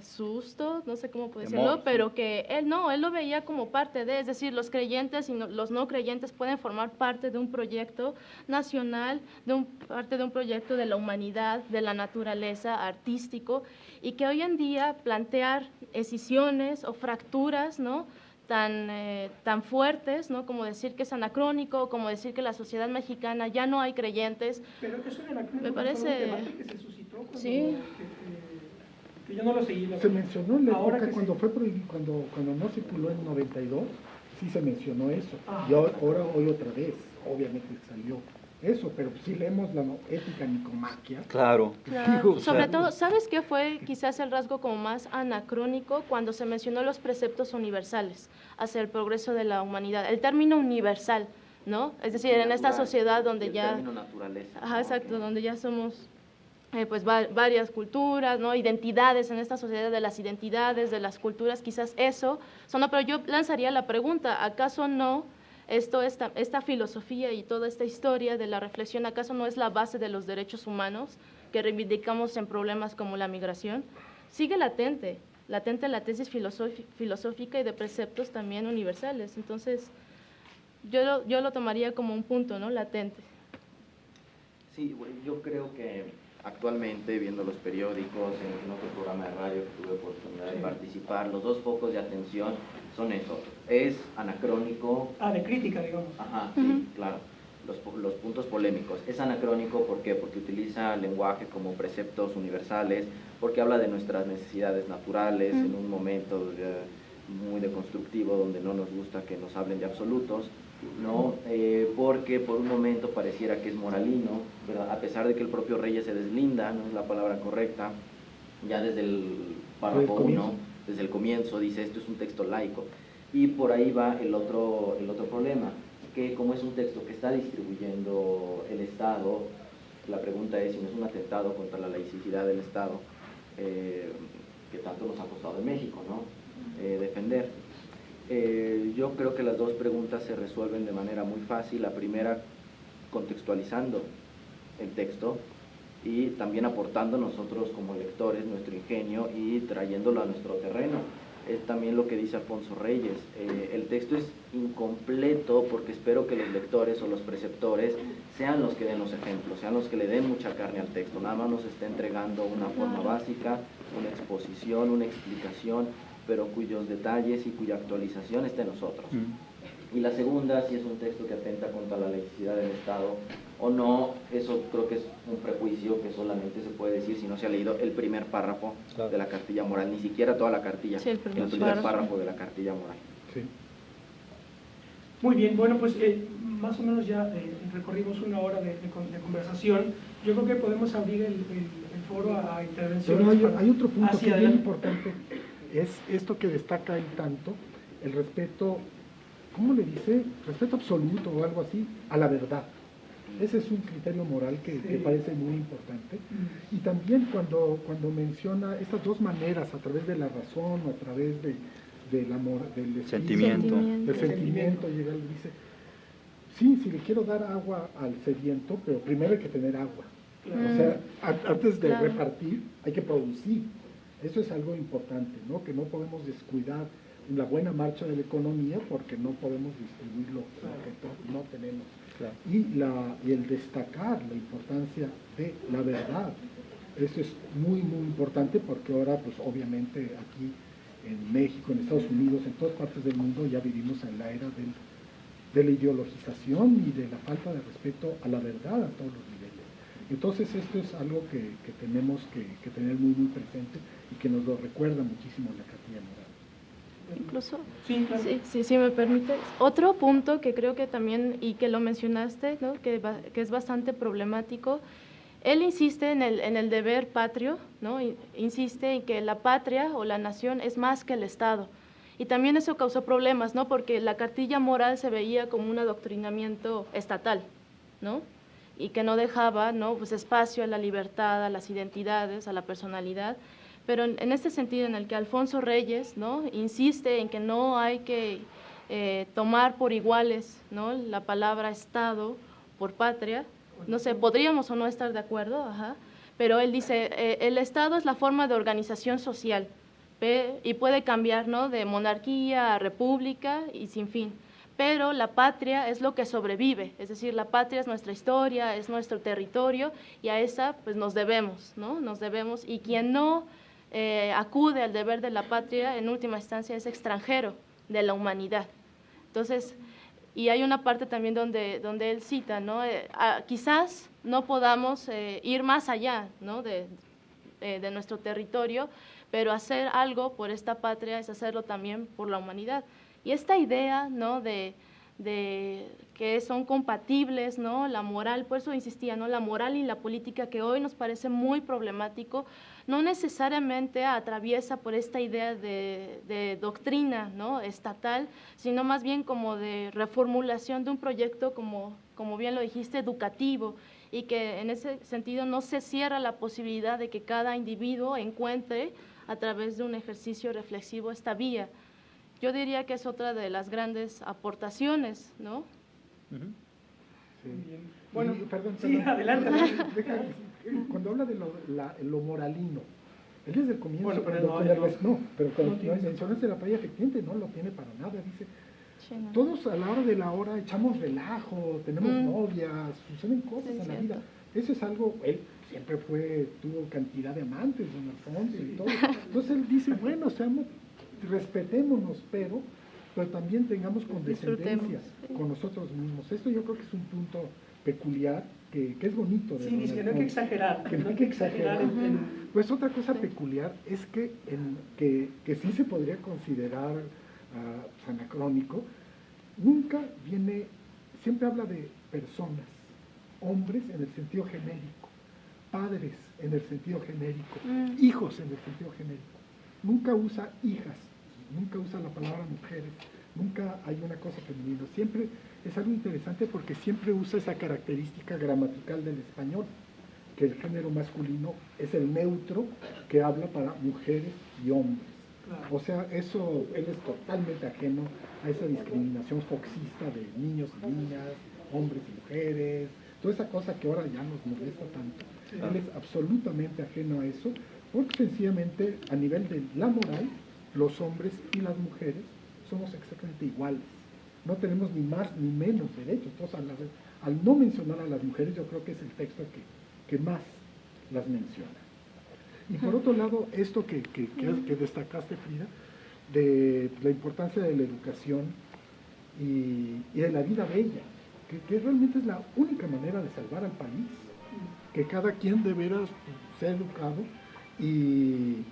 susto, no sé cómo puedo decirlo, pero que él lo veía como parte de, es decir, los creyentes y los no creyentes pueden formar parte de un proyecto nacional, parte de un proyecto de la humanidad, de la naturaleza, artístico, y que hoy en día plantear escisiones o fracturas, ¿no?, tan fuertes, ¿no?, como decir que es anacrónico, como decir que la sociedad mexicana ya no hay creyentes. Pero eso es anacrónico, me parece, un debate que se suscitó cuando, sí, que yo no lo seguí. Se mencionó en la ahora época que cuando fue prohibido, cuando no circuló en 92, sí se mencionó eso. Ah. Y ahora hoy otra vez, obviamente salió eso, pero sí leemos la ética nicomaquia. Claro. Claro. Sobre todo, ¿sabes qué fue quizás el rasgo como más anacrónico? Cuando se mencionó los preceptos universales hacia el progreso de la humanidad. El término universal, ¿no? Es decir, en esta sociedad donde el ya... término naturaleza. Ajá, exacto, donde ya somos pues varias culturas, ¿no? Identidades, en esta sociedad de las identidades, de las culturas, quizás eso. Pero yo lanzaría la pregunta, ¿acaso no esta filosofía y toda esta historia de la reflexión, acaso no es la base de los derechos humanos que reivindicamos en problemas como la migración? Sigue latente la tesis filosófica y de preceptos también universales. Entonces, yo lo tomaría como un punto, ¿no?, latente. Sí, yo creo que actualmente, viendo los periódicos, en otro programa de radio que tuve oportunidad de participar, los dos focos de atención son eso. Es anacrónico. De crítica, digamos. Ajá, sí, claro. Los puntos polémicos. Es anacrónico, ¿por qué? Porque utiliza el lenguaje como preceptos universales, porque habla de nuestras necesidades naturales en un momento muy deconstructivo donde no nos gusta que nos hablen de absolutos, ¿no? Porque por un momento pareciera que es moralino, ¿verdad? A pesar de que el propio Reyes se deslinda, no es la palabra correcta, ya desde el párrafo 1, desde el comienzo, dice esto es un texto laico. Y por ahí va el otro problema, que como es un texto que está distribuyendo el Estado, la pregunta es si no es un atentado contra la laicidad del Estado, que tanto nos ha costado en México, ¿no? Defender. Yo creo que las dos preguntas se resuelven de manera muy fácil. La primera, contextualizando el texto y también aportando nosotros como lectores nuestro ingenio y trayéndolo a nuestro terreno. es también lo que dice Alfonso Reyes. El texto es incompleto porque espero que los lectores o los preceptores sean los que den los ejemplos, sean los que le den mucha carne al texto. Nada más nos está entregando una forma básica, una exposición, una explicación, pero cuyos detalles y cuya actualización está en nosotros. Y la segunda, si es un texto que atenta contra la laicidad del Estado o no, eso creo que es un prejuicio que solamente se puede decir si no se ha leído el primer párrafo de la cartilla moral, ni siquiera toda la cartilla, Sí, el primer párrafo de la cartilla moral. Sí. Muy bien, bueno, pues más o menos ya recorrimos una hora de conversación. Yo creo que podemos abrir el foro a intervenciones. Pero hay otro punto que es bien adelante. importante, es esto que destaca él tanto, el respeto, ¿cómo le dice? Respeto absoluto o algo así a la verdad. Ese es un criterio moral que parece muy importante. Y también cuando menciona estas dos maneras, a través de la razón o a través del amor, del espíritu, Sentimiento. del sentimiento, llega y dice, sí, si le quiero dar agua al sediento, pero primero hay que tener agua. O sea, antes de repartir hay que producir. Eso es algo importante, ¿no? Que no podemos descuidar la buena marcha de la economía porque no podemos distribuir lo que no tenemos. Claro. Y el destacar la importancia de la verdad, eso es muy, muy importante porque ahora, pues obviamente aquí en México, en Estados Unidos, en todas partes del mundo ya vivimos en la era de la ideologización y de la falta de respeto a la verdad a todos los niveles. Entonces esto es algo que tenemos que tener muy, muy presente y que nos lo recuerda muchísimo la cartilla moral. Incluso, Sí, claro. sí, me permite. Otro punto que creo que también, y que lo mencionaste, ¿no? que es bastante problemático, él insiste en el deber patrio, ¿no? Insiste en que la patria o la nación es más que el Estado. Y también eso causó problemas, ¿no? Porque la cartilla moral se veía como un adoctrinamiento estatal, ¿no? Y que no dejaba, ¿no? Pues espacio a la libertad, a las identidades, a la personalidad. Pero en este sentido en el que Alfonso Reyes, ¿no? insiste en que no hay que tomar por iguales, ¿no? la palabra Estado por patria, no sé, podríamos o no estar de acuerdo, pero él dice, el Estado es la forma de organización social y puede cambiar, ¿no? de monarquía a república y sin fin, pero la patria es lo que sobrevive, es decir, la patria es nuestra historia, es nuestro territorio y a esa pues nos debemos, ¿no? Nos debemos, y quien no acude al deber de la patria, en última instancia es extranjero de la humanidad. Entonces, y hay una parte también donde él cita, ¿no? Quizás no podamos ir más allá, ¿no? de nuestro territorio, pero hacer algo por esta patria es hacerlo también por la humanidad. Y esta idea, ¿no? de que son compatibles, ¿no? La moral, por eso insistía, ¿no? La moral y la política, que hoy nos parece muy problemático, no necesariamente atraviesa por esta idea de doctrina, ¿no? estatal, sino más bien como de reformulación de un proyecto, como bien lo dijiste, educativo, y que en ese sentido no se cierra la posibilidad de que cada individuo encuentre a través de un ejercicio reflexivo esta vía. Yo diría que es otra de las grandes aportaciones, ¿no? Sí. Muy bien. Bueno, Perdón, sí, adelante. Cuando habla de lo moralino, él desde el comienzo, Bueno, pero cuando mencionaste la playa, efectivamente no lo tiene para nada, dice, Sí, ¿no? todos a la hora de la hora echamos relajo, tenemos novias, suceden cosas Sí, en la cierto. vida. Eso es algo, él siempre tuvo cantidad de amantes, don Alfonso y todo. Entonces él dice, bueno, respetémonos, pero también tengamos condescendencia con nosotros mismos. Esto yo creo que es un punto peculiar, que es bonito. Sí, dice que no hay que exagerar. Que no hay que exagerar. Pues otra cosa peculiar es que sí se podría considerar anacrónico, siempre habla de personas, hombres en el sentido genérico, padres en el sentido genérico, hijos en el sentido genérico. Nunca usa hijas, nunca usa la palabra mujeres, nunca hay una cosa femenina. Siempre es algo interesante porque siempre usa esa característica gramatical del español, que el género masculino es el neutro que habla para mujeres y hombres. Claro. O sea, eso, él es totalmente ajeno a esa discriminación foxista de niños y niñas, hombres y mujeres, toda esa cosa que ahora ya nos molesta tanto. Sí. Él es absolutamente ajeno a eso, porque sencillamente a nivel de la moral los hombres y las mujeres somos exactamente iguales. No tenemos ni más ni menos derechos. Entonces, al no mencionar a las mujeres, yo creo que es el texto que más las menciona. Y por otro lado, esto que destacaste, Frida, de la importancia de la educación y de la vida bella, que realmente es la única manera de salvar al país, que cada quien de veras sea educado y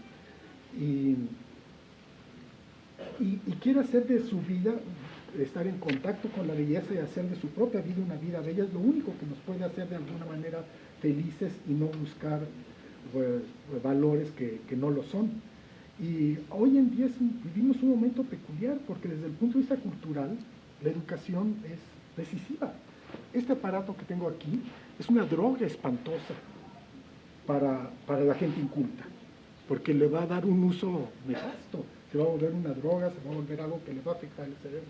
quiera hacer de su vida, estar en contacto con la belleza y hacer de su propia vida una vida bella, es lo único que nos puede hacer de alguna manera felices y no buscar valores que no lo son. Y hoy en día vivimos un momento peculiar, porque desde el punto de vista cultural, la educación es decisiva. Este aparato que tengo aquí es una droga espantosa para la gente inculta, porque le va a dar un uso nefasto, se va a volver una droga, se va a volver algo que le va a afectar el cerebro.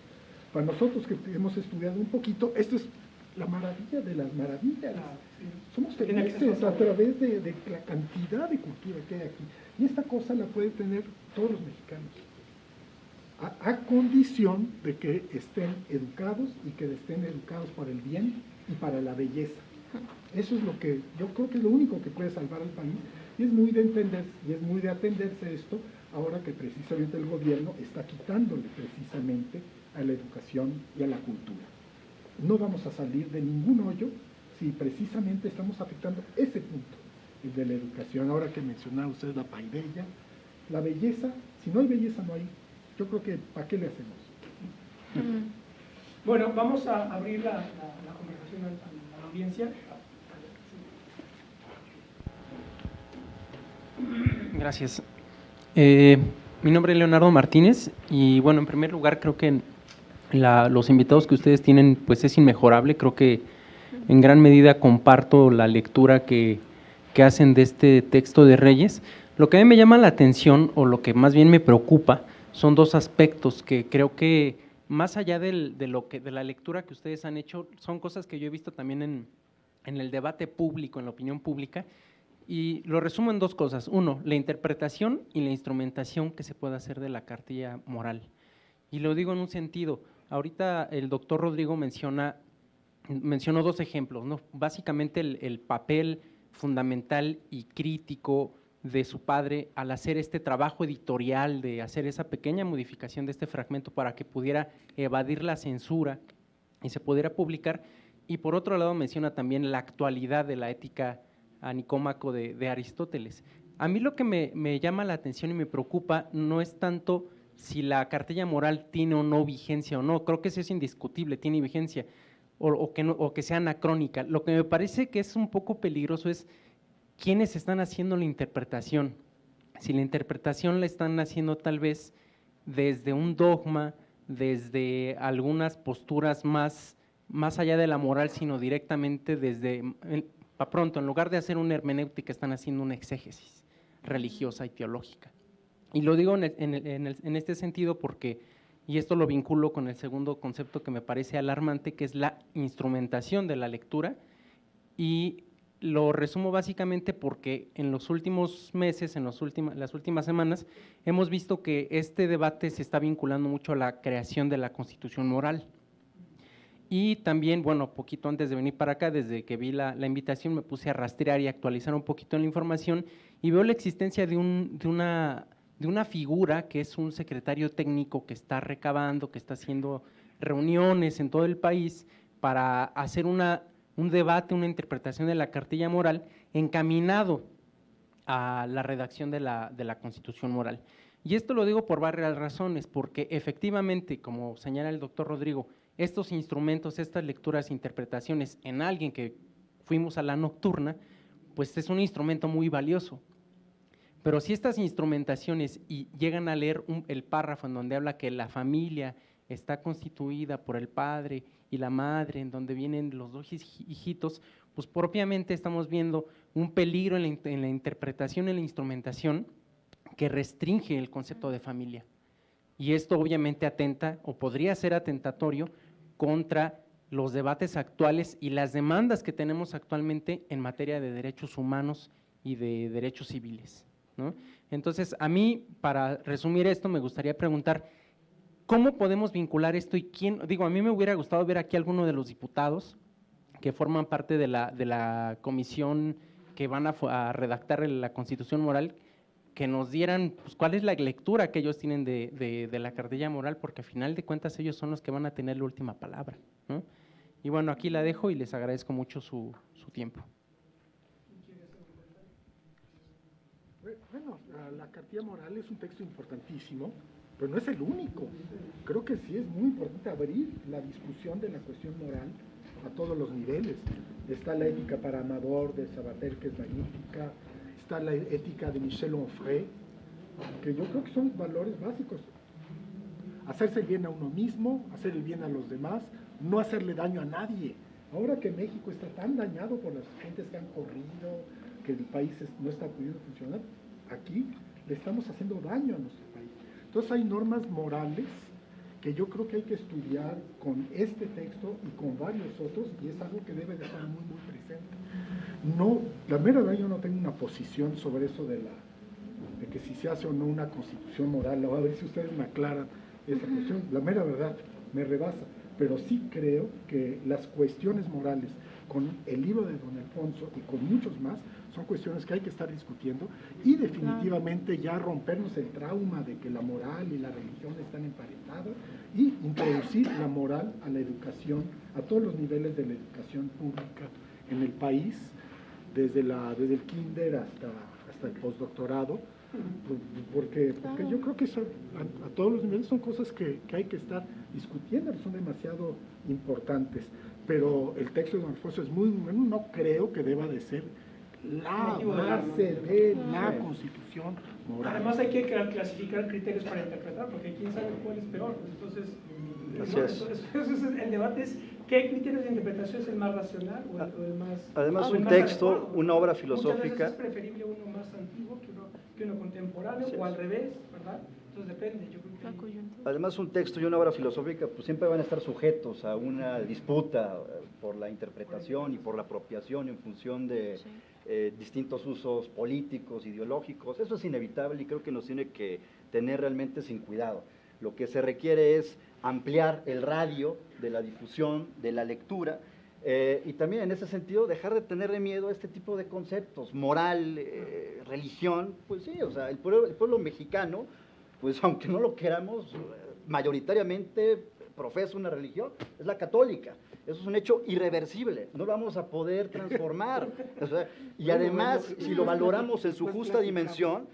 Para nosotros que hemos estudiado un poquito, esto es la maravilla de las maravillas. Somos felices a través de la cantidad de cultura que hay aquí. Y esta cosa la pueden tener todos los mexicanos, a condición de que estén educados y que estén educados para el bien y para la belleza. Eso es lo que yo creo que es lo único que puede salvar al país, y es muy de entender y es muy de atenderse esto ahora que precisamente el gobierno está quitándole precisamente a la educación y a la cultura. No vamos a salir de ningún hoyo si precisamente estamos afectando ese punto, el de la educación. Ahora que mencionaba usted la paideia, la belleza, si no hay belleza no hay. Yo creo que ¿para qué le hacemos? Bueno, vamos a abrir la conversación a la audiencia. Gracias. Mi nombre es Leonardo Martínez y bueno, en primer lugar creo que los invitados que ustedes tienen pues es inmejorable. Creo que en gran medida comparto la lectura que hacen de este texto de Reyes. Lo que a mí me llama la atención, o lo que más bien me preocupa, son dos aspectos que creo que más allá de la lectura que ustedes han hecho, son cosas que yo he visto también en el debate público, en la opinión pública, y lo resumo en dos cosas. Uno, la interpretación y la instrumentación que se puede hacer de la cartilla moral. Y lo digo en un sentido, ahorita el doctor Rodrigo mencionó dos ejemplos, ¿no? Básicamente el papel fundamental y crítico de su padre al hacer este trabajo editorial, de hacer esa pequeña modificación de este fragmento para que pudiera evadir la censura y se pudiera publicar. Y por otro lado menciona también la actualidad de la ética a Nicómaco de Aristóteles. A mí lo que me llama la atención y me preocupa no es tanto si la cartilla moral tiene o no vigencia o no, creo que eso es indiscutible, tiene vigencia, o que sea anacrónica. Lo que me parece que es un poco peligroso es quiénes están haciendo la interpretación. Si la interpretación la están haciendo tal vez desde un dogma, desde algunas posturas más allá de la moral, sino directamente desde, para pronto, en lugar de hacer una hermenéutica, están haciendo una exégesis religiosa y teológica. Y lo digo en este sentido porque, y esto lo vinculo con el segundo concepto que me parece alarmante, que es la instrumentación de la lectura, y lo resumo básicamente porque en los últimos meses, las últimas semanas, hemos visto que este debate se está vinculando mucho a la creación de la Constitución moral. Y también, bueno, poquito antes de venir para acá, desde que vi la invitación, me puse a rastrear y actualizar un poquito la información y veo la existencia de una figura que es un secretario técnico que está recabando, que está haciendo reuniones en todo el país para hacer un debate, una interpretación de la cartilla moral encaminado a la redacción de la Constitución moral. Y esto lo digo por varias razones, porque efectivamente, como señala el doctor Rodrigo, estos instrumentos, estas lecturas e interpretaciones en alguien que fuimos a la nocturna, pues es un instrumento muy valioso. Pero si estas instrumentaciones llegan a leer el párrafo en donde habla que la familia está constituida por el padre y la madre, en donde vienen los dos hijitos, pues propiamente estamos viendo un peligro en la interpretación, en la instrumentación, que restringe el concepto de familia. Y esto obviamente atenta, o podría ser atentatorio, contra los debates actuales y las demandas que tenemos actualmente en materia de derechos humanos y de derechos civiles, ¿no? Entonces, a mí, para resumir esto, me gustaría preguntar, ¿cómo podemos vincular esto y quién? Digo, a mí me hubiera gustado ver aquí a alguno de los diputados que forman parte de la comisión que van a redactar la Constitución Moral, que nos dieran pues, cuál es la lectura que ellos tienen de la cartilla moral, porque a final de cuentas ellos son los que van a tener la última palabra, ¿no? Y bueno, aquí la dejo y les agradezco mucho su tiempo. Bueno, la cartilla moral es un texto importantísimo, pero no es el único. Creo que sí es muy importante abrir la discusión de la cuestión moral a todos los niveles. Está la ética para Amador de Sabater, que es magnífica. Está la ética de Michel Onfray, que yo creo que son valores básicos. Hacerse el bien a uno mismo, hacer el bien a los demás, no hacerle daño a nadie. Ahora que México está tan dañado por las gentes que han corrido, que el país no está pudiendo funcionar, aquí le estamos haciendo daño a nuestro país. Entonces hay normas morales que yo creo que hay que estudiar con este texto y con varios otros, y es algo que debe de estar muy, muy presente. No, la mera verdad yo no tengo una posición sobre eso de que si se hace o no una constitución moral, a ver si ustedes me aclaran esa cuestión, la mera verdad me rebasa, pero sí creo que las cuestiones morales con el libro de don Alfonso y con muchos más son cuestiones que hay que estar discutiendo y definitivamente ya rompernos el trauma de que la moral y la religión están emparentadas y introducir la moral a la educación, a todos los niveles de la educación pública en el país, desde el kinder hasta el postdoctorado, porque yo creo que eso, a todos los niveles son cosas que hay que estar discutiendo, son demasiado importantes, pero el texto de don Alfonso es muy bueno, no creo que deba de ser la base de la Constitución moral. Además hay que clasificar criterios para interpretar, porque quién sabe cuál es peor. Entonces, el debate es qué criterios de interpretación es el más racional o el más... Además, o el un más texto, adecuado. una obra Muchas filosófica... veces es preferible uno más antiguo que uno contemporáneo, o al revés, ¿verdad? Entonces depende, yo creo que... La coyuntura. Además, un texto y una obra filosófica pues siempre van a estar sujetos a una disputa por la interpretación y por la apropiación en función de distintos usos políticos, ideológicos. Eso es inevitable y creo que nos tiene que tener realmente sin cuidado. Lo que se requiere es ampliar el radio de la difusión, de la lectura, y también en ese sentido dejar de tenerle miedo a este tipo de conceptos, moral, religión. Pues sí, o sea, el pueblo mexicano, pues aunque no lo queramos, mayoritariamente profesa una religión, es la católica. Eso es un hecho irreversible, no lo vamos a poder transformar. O sea, y además, si lo valoramos en su justa dimensión,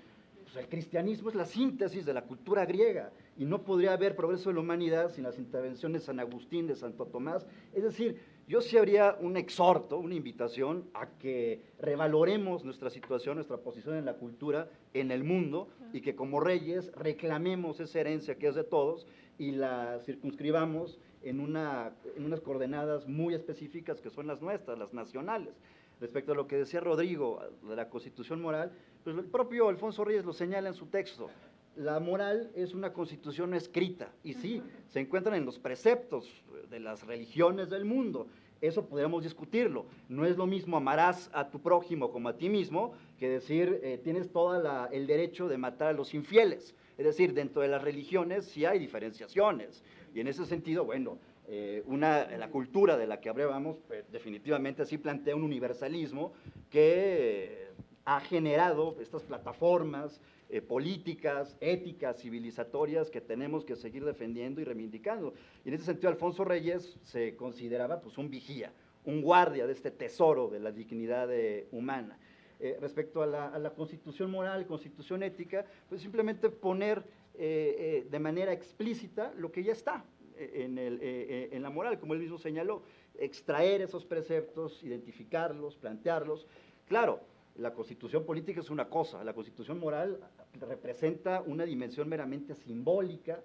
pues el cristianismo es la síntesis de la cultura griega y no podría haber progreso de la humanidad sin las intervenciones de San Agustín, de Santo Tomás. Es decir, yo sí habría un exhorto, una invitación a que revaloremos nuestra situación, nuestra posición en la cultura, en el mundo, y que como reyes reclamemos esa herencia que es de todos y la circunscribamos en unas coordenadas muy específicas que son las nuestras, las nacionales. Respecto a lo que decía Rodrigo de la Constitución Moral, pues el propio Alfonso Reyes lo señala en su texto. La moral es una constitución escrita, y sí, se encuentran en los preceptos de las religiones del mundo. Eso podríamos discutirlo. No es lo mismo amarás a tu prójimo como a ti mismo, que decir tienes todo el derecho de matar a los infieles. Es decir, dentro de las religiones sí hay diferenciaciones, y en ese sentido, bueno, la cultura de la que hablábamos, pues, definitivamente sí plantea un universalismo que ha generado estas plataformas políticas, éticas, civilizatorias que tenemos que seguir defendiendo y reivindicando. Y en ese sentido Alfonso Reyes se consideraba pues un vigía, un guardia de este tesoro de la dignidad humana. Respecto a la constitución moral, constitución ética, pues simplemente poner de manera explícita lo que ya está en la moral, como él mismo señaló, extraer esos preceptos, identificarlos, plantearlos. Claro, la constitución política es una cosa, la constitución moral representa una dimensión meramente simbólica,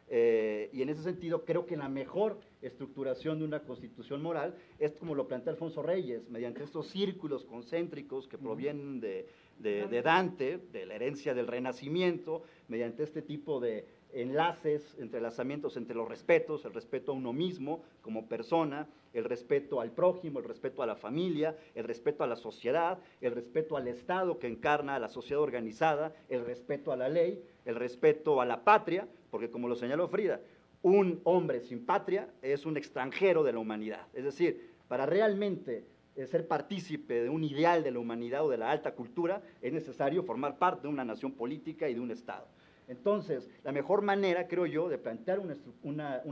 y en ese sentido creo que la mejor estructuración de una constitución moral es como lo plantea Alfonso Reyes, mediante estos círculos concéntricos que provienen de Dante, de la herencia del Renacimiento, mediante este tipo de enlaces, entrelazamientos entre los respetos, el respeto a uno mismo como persona, el respeto al prójimo, el respeto a la familia, el respeto a la sociedad, el respeto al Estado que encarna a la sociedad organizada, el respeto a la ley, el respeto a la patria, porque como lo señaló Frida, un hombre sin patria es un extranjero de la humanidad. Es decir, para realmente ser partícipe de un ideal de la humanidad o de la alta cultura, es necesario formar parte de una nación política y de un Estado. Entonces, la mejor manera, creo yo, de plantear una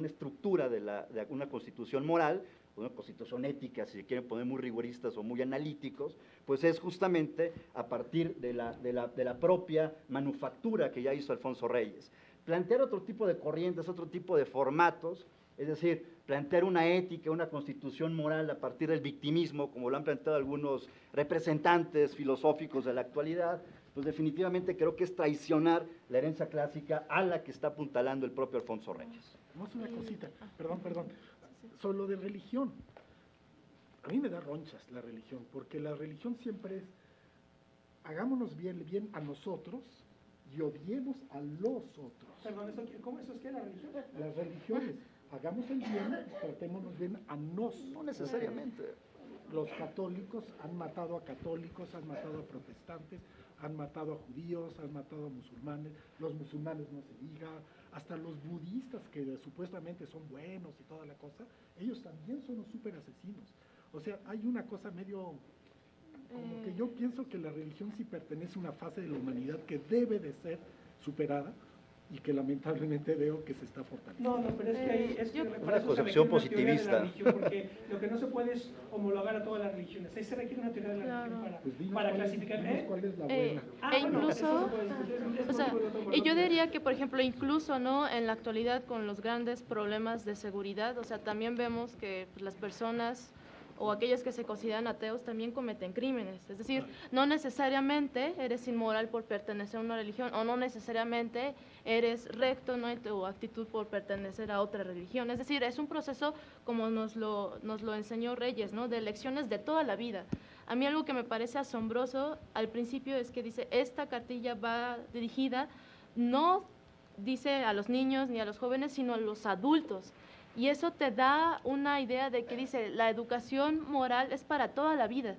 estructura de una constitución moral, una constitución ética, si se quieren poner muy rigoristas o muy analíticos, pues es justamente a partir de la propia manufactura que ya hizo Alfonso Reyes. Plantear otro tipo de corrientes, otro tipo de formatos, es decir, plantear una ética, una constitución moral a partir del victimismo, como lo han planteado algunos representantes filosóficos de la actualidad, pues definitivamente creo que es traicionar la herencia clásica a la que está apuntalando el propio Alfonso Reyes. Vamos a una cosita, perdón, sobre lo de religión. A mí me da ronchas la religión, porque la religión siempre es, hagámonos bien a nosotros y odiemos a los otros. Perdón, ¿cómo eso es que la religión? Las religiones, hagamos el bien, tratémonos bien a nosotros. No necesariamente. Los católicos han matado a católicos, han matado a protestantes, han matado a judíos, han matado a musulmanes, los musulmanes no se diga, hasta los budistas que supuestamente son buenos y toda la cosa, ellos también son los súper asesinos. O sea, hay una cosa medio, como que yo pienso que la religión sí pertenece a una fase de la humanidad que debe de ser superada, y que lamentablemente veo que se está fortaleciendo. No, pero es que ahí es Una para eso se concepción requiere una teoría de positivista. la religión, porque lo que no se puede es homologar a todas las religiones. Ahí se requiere una teoría de la religión Claro. Pues dinos para cuál es- clasificar. dinos cuál es la buena. Bueno, eso incluso, se puede discutir, es o sea, motivo de otro y yo coloquio. diría que, por ejemplo, incluso, ¿no?, en la actualidad con los grandes problemas de seguridad, o sea, también vemos que pues, las personas o aquellos que se consideran ateos también cometen crímenes. Es decir, no necesariamente eres inmoral por pertenecer a una religión o no necesariamente eres recto, ¿no?, en tu actitud por pertenecer a otra religión. Es decir, es un proceso como nos lo enseñó Reyes, ¿no?, de lecciones de toda la vida. A mí algo que me parece asombroso al principio es que dice, esta cartilla va dirigida, no dice a los niños ni a los jóvenes, sino a los adultos. Y eso te da una idea de que dice, la educación moral es para toda la vida.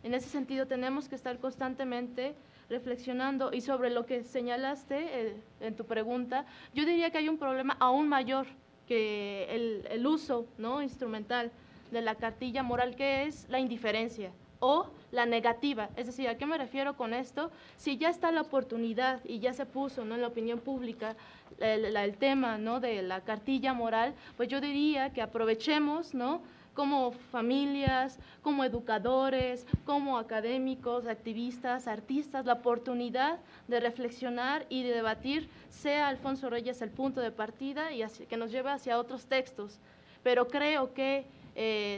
En ese sentido tenemos que estar constantemente reflexionando. Y sobre lo que señalaste en tu pregunta, yo diría que hay un problema aún mayor que el uso, ¿no?, instrumental de la cartilla moral, que es la indiferencia o la negativa. Es decir, ¿a qué me refiero con esto? Si ya está la oportunidad y ya se puso, ¿no?, en la opinión pública el tema, ¿no?, de la cartilla moral, pues yo diría que aprovechemos, ¿no?, como familias, como educadores, como académicos, activistas, artistas, la oportunidad de reflexionar y de debatir, sea Alfonso Reyes el punto de partida y que nos lleve hacia otros textos. Pero creo que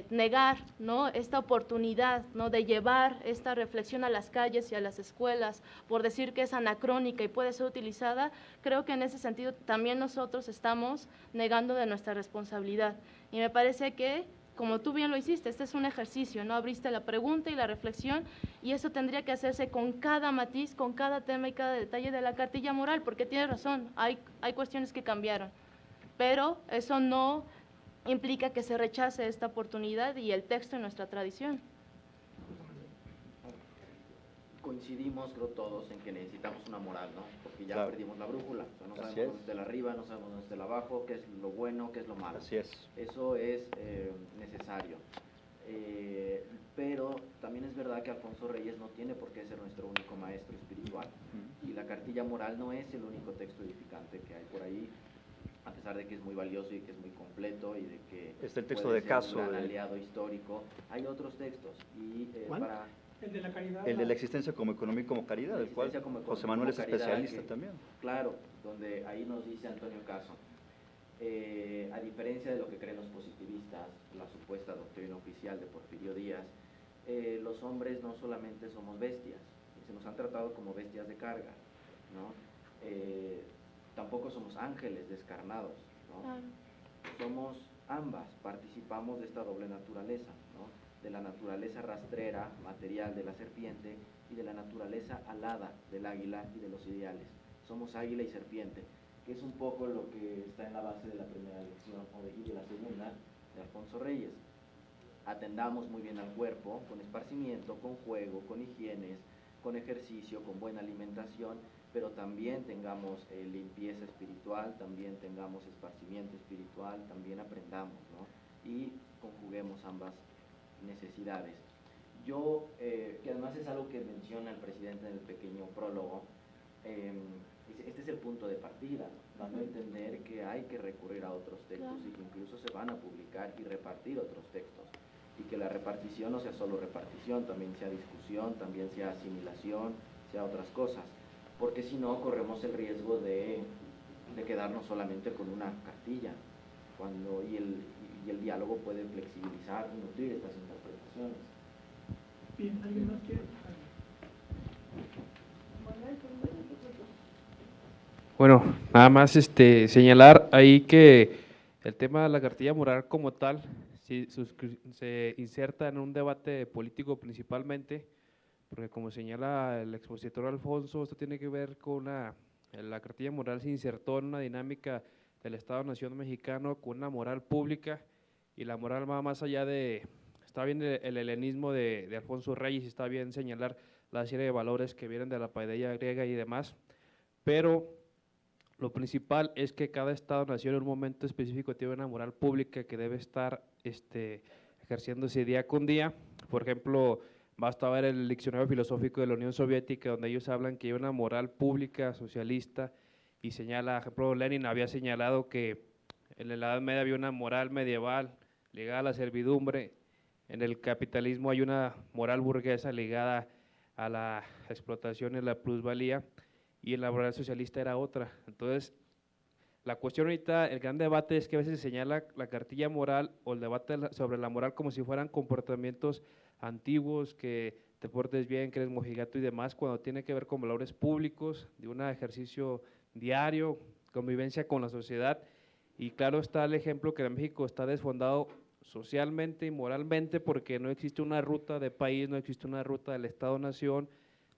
negar, ¿no?, esta oportunidad, ¿no?, de llevar esta reflexión a las calles y a las escuelas por decir que es anacrónica y puede ser utilizada, creo que en ese sentido también nosotros estamos negando de nuestra responsabilidad. Y me parece que, como tú bien lo hiciste, este es un ejercicio, ¿no?, abriste la pregunta y la reflexión, y eso tendría que hacerse con cada matiz, con cada tema y cada detalle de la cartilla moral, porque tienes razón, hay cuestiones que cambiaron, pero eso no implica que se rechace esta oportunidad y el texto en nuestra tradición. Coincidimos, creo todos, en que necesitamos una moral, ¿no? Porque ya Claro. perdimos la brújula, o sea, no Así sabemos es. dónde está el arriba, no sabemos dónde está el abajo, qué es lo bueno, qué es lo malo. Así es. Eso es necesario. Pero también es verdad que Alfonso Reyes no tiene por qué ser nuestro único maestro espiritual. Y la cartilla moral no es el único texto edificante que hay por ahí, a pesar de que es muy valioso y que es muy completo y de que Está el texto puede de ser Caso un gran de- aliado histórico. Hay otros textos y ¿Cuál? para El de la caridad. El de la existencia como economía y como caridad, la del cual existencia como José Manuel es como caridad, especialista que- también. Claro, donde ahí nos dice Antonio Caso, a diferencia de lo que creen los positivistas, la supuesta doctrina oficial de Porfirio Díaz, los hombres no solamente somos bestias, se nos han tratado como bestias de carga, ¿no? Tampoco somos ángeles descarnados, ¿no? Claro. Somos ambas, participamos de esta doble naturaleza, ¿no?, de la naturaleza rastrera, material de la serpiente y de la naturaleza alada del águila y de los ideales. somos águila y serpiente, que es un poco lo que está en la base de la primera lección y de la segunda de Alfonso Reyes. Atendamos muy bien al cuerpo, con esparcimiento, con juego, con higienes, con ejercicio, con buena alimentación, pero también tengamos limpieza espiritual, también tengamos esparcimiento espiritual, también aprendamos, ¿no? Y conjuguemos ambas necesidades. Yo, que además es algo que menciona el presidente en el pequeño prólogo, este es el punto de partida, dando a entender que hay que recurrir a otros textos y que incluso se van a publicar y repartir otros textos, y que la repartición no sea solo repartición, también sea discusión, también sea asimilación, sea otras cosas, porque si no corremos el riesgo de quedarnos solamente con una cartilla, y el diálogo puede flexibilizar y nutrir estas interpretaciones. Bien, ¿alguien más quiere? Bueno, nada más señalar ahí que el tema de la cartilla moral como tal se inserta en un debate político principalmente, porque como señala el expositor Alfonso, esto tiene que ver con la cartilla moral se insertó en una dinámica del Estado-Nación mexicano con una moral pública, y la moral va más allá está bien el helenismo de Alfonso Reyes, está bien señalar la serie de valores que vienen de la paideia griega y demás, pero lo principal es que cada Estado-Nación en un momento específico tiene una moral pública que debe estar ejerciéndose día con día. Por ejemplo, basta ver el diccionario filosófico de la Unión Soviética, donde ellos hablan que hay una moral pública socialista, y señala, por ejemplo, Lenin había señalado que en la Edad Media había una moral medieval ligada a la servidumbre, en el capitalismo hay una moral burguesa ligada a la explotación y la plusvalía, y en la moral socialista era otra. Entonces, la cuestión ahorita, el gran debate es que a veces se señala la cartilla moral o el debate sobre la moral como si fueran comportamientos antiguos, que te portes bien, que eres mojigato y demás, cuando tiene que ver con valores públicos, de un ejercicio diario, convivencia con la sociedad. Y claro está el ejemplo que en México está desfondado socialmente y moralmente, porque no existe una ruta de país, no existe una ruta del Estado-Nación,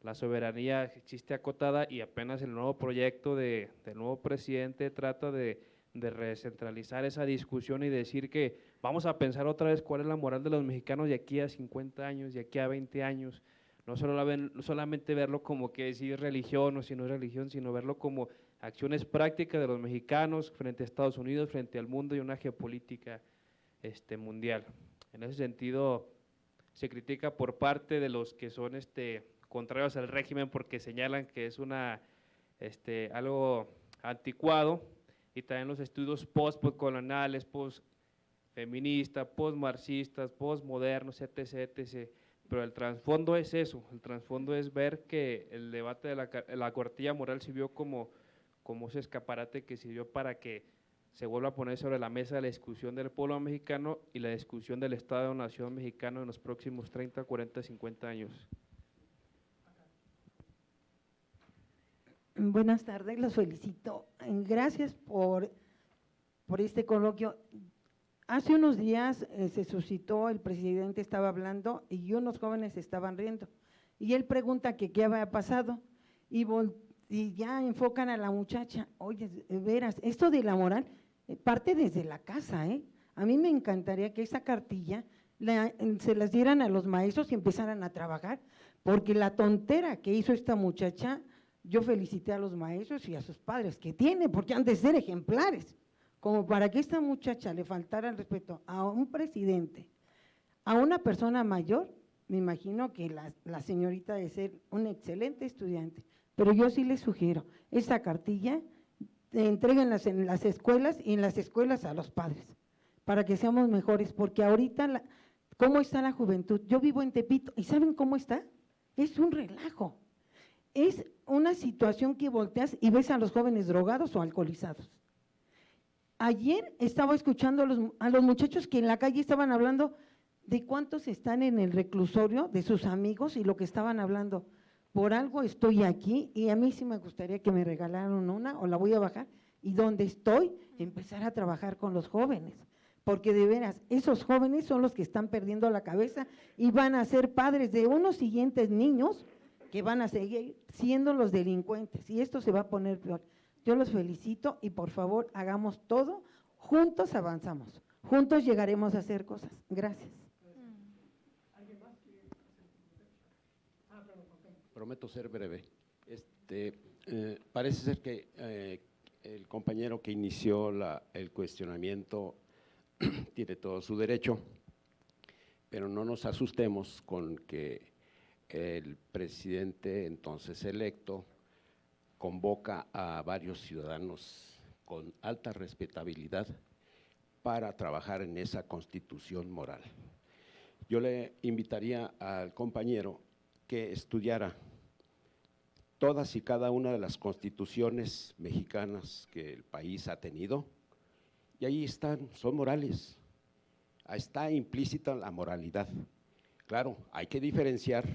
la soberanía existe acotada, y apenas el nuevo proyecto del nuevo presidente trata de recentralizar esa discusión y decir que vamos a pensar otra vez cuál es la moral de los mexicanos de aquí a 50 años, de aquí a 20 años, no solamente verlo como que si es religión o si no es religión, sino verlo como acciones prácticas de los mexicanos frente a Estados Unidos, frente al mundo y una geopolítica mundial. En ese sentido, se critica por parte de los que son contrarios al régimen, porque señalan que es algo anticuado, y también los estudios postcoloniales, postfeministas, postmarxistas, postmodernos, etc., etc. Pero el trasfondo es eso, el trasfondo es ver que el debate de la cartilla moral sirvió como ese escaparate que sirvió para que se vuelva a poner sobre la mesa la discusión del pueblo mexicano y la discusión del Estado-Nación mexicano en los próximos 30, 40, 50 años. Buenas tardes, los felicito. Gracias por este coloquio. Hace unos días se suscitó, el presidente estaba hablando y unos jóvenes estaban riendo. Y él pregunta que qué había pasado y ya enfocan a la muchacha. Oye, veras, esto de la moral parte desde la casa, ¿eh? A mí me encantaría que esa cartilla se las dieran a los maestros y empezaran a trabajar, porque la tontera que hizo esta muchacha, yo felicité a los maestros y a sus padres que tienen, porque han de ser ejemplares, como para que esta muchacha le faltara el respeto a un presidente, a una persona mayor. Me imagino que la señorita debe ser una excelente estudiante, pero yo sí les sugiero, esa cartilla, entréguenlas en las escuelas y en las escuelas a los padres, para que seamos mejores, porque ahorita, ¿cómo está la juventud? Yo vivo en Tepito, ¿y saben cómo está? Es un relajo. Es una situación que volteas y ves a los jóvenes drogados o alcoholizados. Ayer estaba escuchando a los muchachos que en la calle estaban hablando de cuántos están en el reclusorio, de sus amigos, y lo que estaban hablando, por algo estoy aquí y a mí sí me gustaría que me regalaran una, o la voy a bajar, y donde estoy, empezar a trabajar con los jóvenes, porque de veras, esos jóvenes son los que están perdiendo la cabeza y van a ser padres de unos siguientes niños que van a seguir siendo los delincuentes y esto se va a poner peor. Yo los felicito y por favor hagamos todo, juntos avanzamos, juntos llegaremos a hacer cosas. Gracias. Prometo ser breve. Parece ser que el compañero que inició el cuestionamiento tiene todo su derecho, pero no nos asustemos con que el presidente entonces electo convoca a varios ciudadanos con alta respetabilidad para trabajar en esa constitución moral. Yo le invitaría al compañero que estudiara todas y cada una de las constituciones mexicanas que el país ha tenido, y ahí están, son morales, está implícita la moralidad. Claro, hay que diferenciar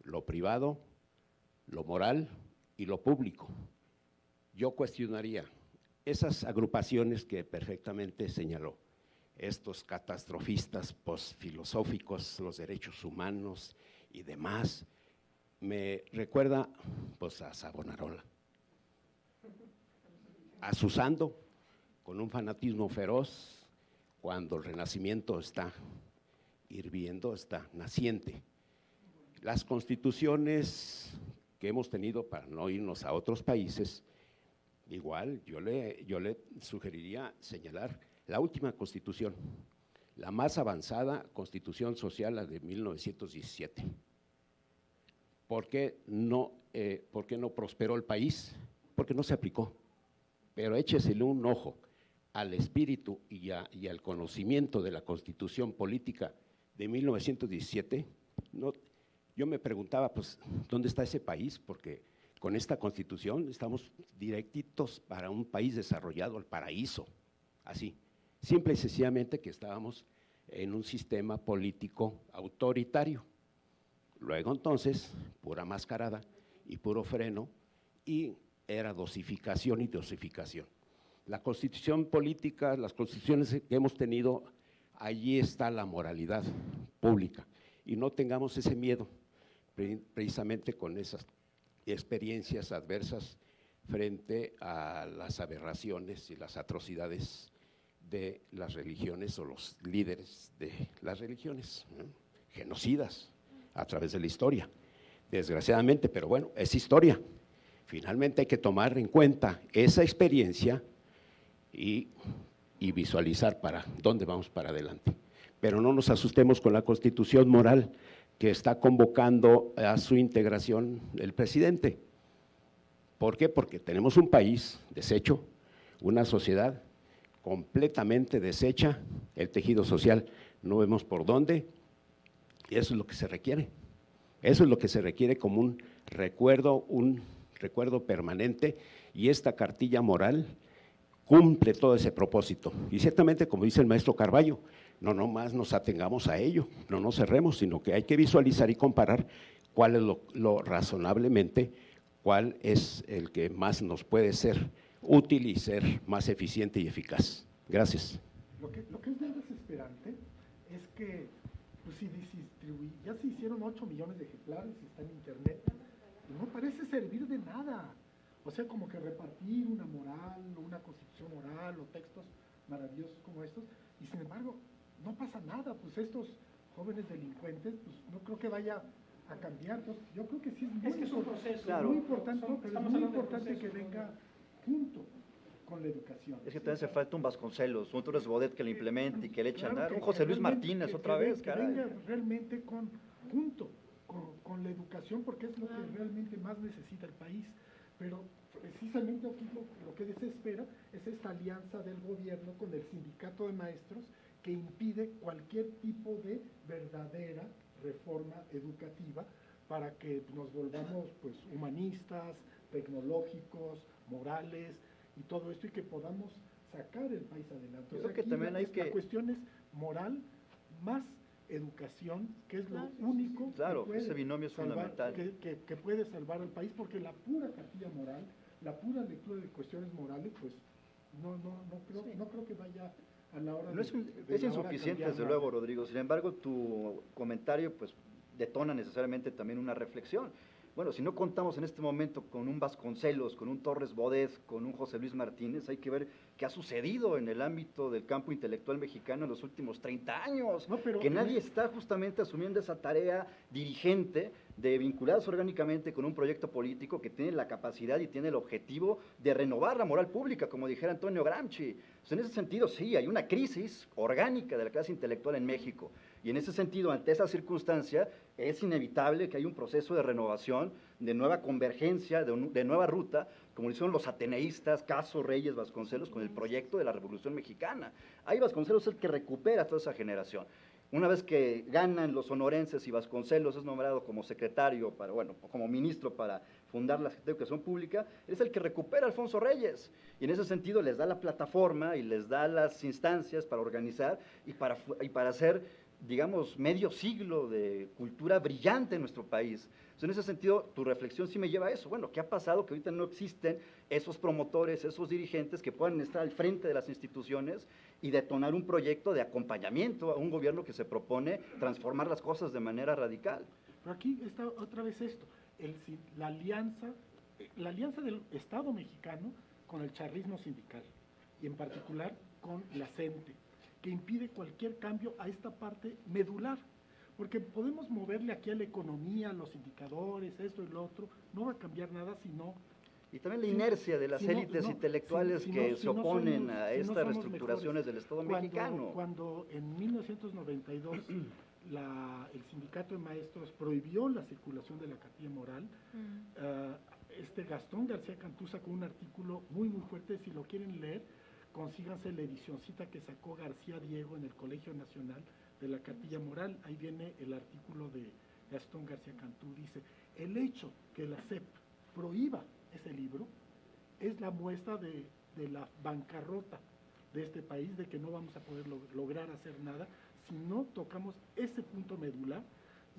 lo privado, lo moral y lo público. Yo cuestionaría esas agrupaciones que perfectamente señaló, estos catastrofistas posfilosóficos, los derechos humanos y demás, me recuerda pues a Savonarola, azuzando con un fanatismo feroz cuando el Renacimiento está hirviendo, está naciente. Las constituciones que hemos tenido, para no irnos a otros países, igual yo le sugeriría señalar la última constitución, la más avanzada constitución social, la de 1917. ¿Por qué no prosperó el país? Porque no se aplicó. Pero échesele un ojo al espíritu y al conocimiento de la Constitución política de 1917. Yo me preguntaba, pues, ¿dónde está ese país? Porque con esta Constitución estamos directitos para un país desarrollado, el paraíso, así. Simple y sencillamente que estábamos en un sistema político autoritario. Luego entonces, pura mascarada y puro freno, y era dosificación y dosificación. La constitución política, las constituciones que hemos tenido, allí está la moralidad pública, y no tengamos ese miedo, precisamente con esas experiencias adversas frente a las aberraciones y las atrocidades de las religiones o los líderes de las religiones, ¿no? Genocidas a través de la historia, desgraciadamente, pero bueno, es historia. Finalmente hay que tomar en cuenta esa experiencia y visualizar para dónde vamos para adelante. Pero no nos asustemos con la constitución moral que está convocando a su integración el presidente. ¿Por qué? Porque tenemos un país deshecho, una sociedad completamente deshecha, el tejido social no vemos por dónde, y eso es lo que se requiere. Eso es lo que se requiere como un recuerdo permanente, y esta cartilla moral cumple todo ese propósito. Y ciertamente, como dice el maestro Carballo, no nomás nos atengamos a ello, no nos cerremos, sino que hay que visualizar y comparar cuál es lo razonablemente, cuál es el que más nos puede ser útil y ser más eficiente y eficaz. Gracias. Lo que es bien desesperante es que pues, ya se hicieron 8 millones de ejemplares, está en internet, y no parece servir de nada. O sea, como que repartir una moral, una constitución moral, o textos maravillosos como estos, y sin embargo, no pasa nada, pues estos jóvenes delincuentes, pues no creo que vaya a cambiar. Entonces, yo creo que sí es un proceso. Claro. muy importante que venga junto con la educación. Es que también hace falta un Vasconcelos, un Torres Bodet que lo implemente y que le eche a Claro, andar, que- un José que Luis realmente- Martínez que- otra que vez, caray. venga realmente junto con la educación, porque es lo que realmente más necesita el país. Pero precisamente aquí lo que desespera es esta alianza del gobierno con el sindicato de maestros que impide cualquier tipo de verdadera reforma educativa para que nos volvamos pues humanistas, tecnológicos, morales y todo esto, y que podamos sacar el país adelante. Yo creo que también hay la cuestión es moral más educación, que es lo único Claro, que puede ese binomio es fundamental. que puede salvar al país, porque la pura cartilla moral, la pura lectura de cuestiones morales, pues no creo que vaya a la hora No es, de es la hora insuficiente, cambiar desde nada. luego, Rodrigo. Sin embargo, tu comentario pues detona necesariamente también una reflexión. Bueno, si no contamos en este momento con un Vasconcelos, con un Torres Bodet, con un José Luis Martínez, hay que ver qué ha sucedido en el ámbito del campo intelectual mexicano en los últimos 30 años, No, pero, que nadie está justamente asumiendo esa tarea dirigente de vincularse orgánicamente con un proyecto político que tiene la capacidad y tiene el objetivo de renovar la moral pública, como dijera Antonio Gramsci. Pues en ese sentido, sí, hay una crisis orgánica de la clase intelectual en México, y en ese sentido, ante esa circunstancia, es inevitable que haya un proceso de renovación, de nueva convergencia, de nueva ruta, como lo hicieron los ateneístas, Caso, Reyes, Vasconcelos, con el proyecto de la Revolución Mexicana. Ahí Vasconcelos es el que recupera toda esa generación. Una vez que ganan los sonorenses y Vasconcelos es nombrado como secretario, como ministro para fundar la Secretaría de Educación Pública, es el que recupera a Alfonso Reyes. Y en ese sentido les da la plataforma y les da las instancias para organizar y para hacer, digamos, medio siglo de cultura brillante en nuestro país. Entonces, en ese sentido, tu reflexión sí me lleva a eso. Bueno, ¿qué ha pasado? Que ahorita no existen esos promotores, esos dirigentes que puedan estar al frente de las instituciones y detonar un proyecto de acompañamiento a un gobierno que se propone transformar las cosas de manera radical. Pero aquí está otra vez esto, la alianza del Estado mexicano con el charrismo sindical, y en particular con la CENTE, que impide cualquier cambio a esta parte medular, porque podemos moverle aquí a la economía, a los indicadores, esto y lo otro, no va a cambiar nada si no... Y también la inercia de las élites intelectuales que se oponen a estas reestructuraciones del Estado mexicano. Cuando en 1992 el sindicato de maestros prohibió la circulación de la cartilla moral, Gastón García Cantú sacó un artículo muy fuerte, si lo quieren leer, consíganse la edicioncita que sacó García Diego en el Colegio Nacional de la Cartilla Moral. Ahí viene el artículo de Gastón García Cantú. Dice, el hecho que la SEP prohíba ese libro es la muestra de la bancarrota de este país, de que no vamos a poder lograr hacer nada si no tocamos ese punto medular,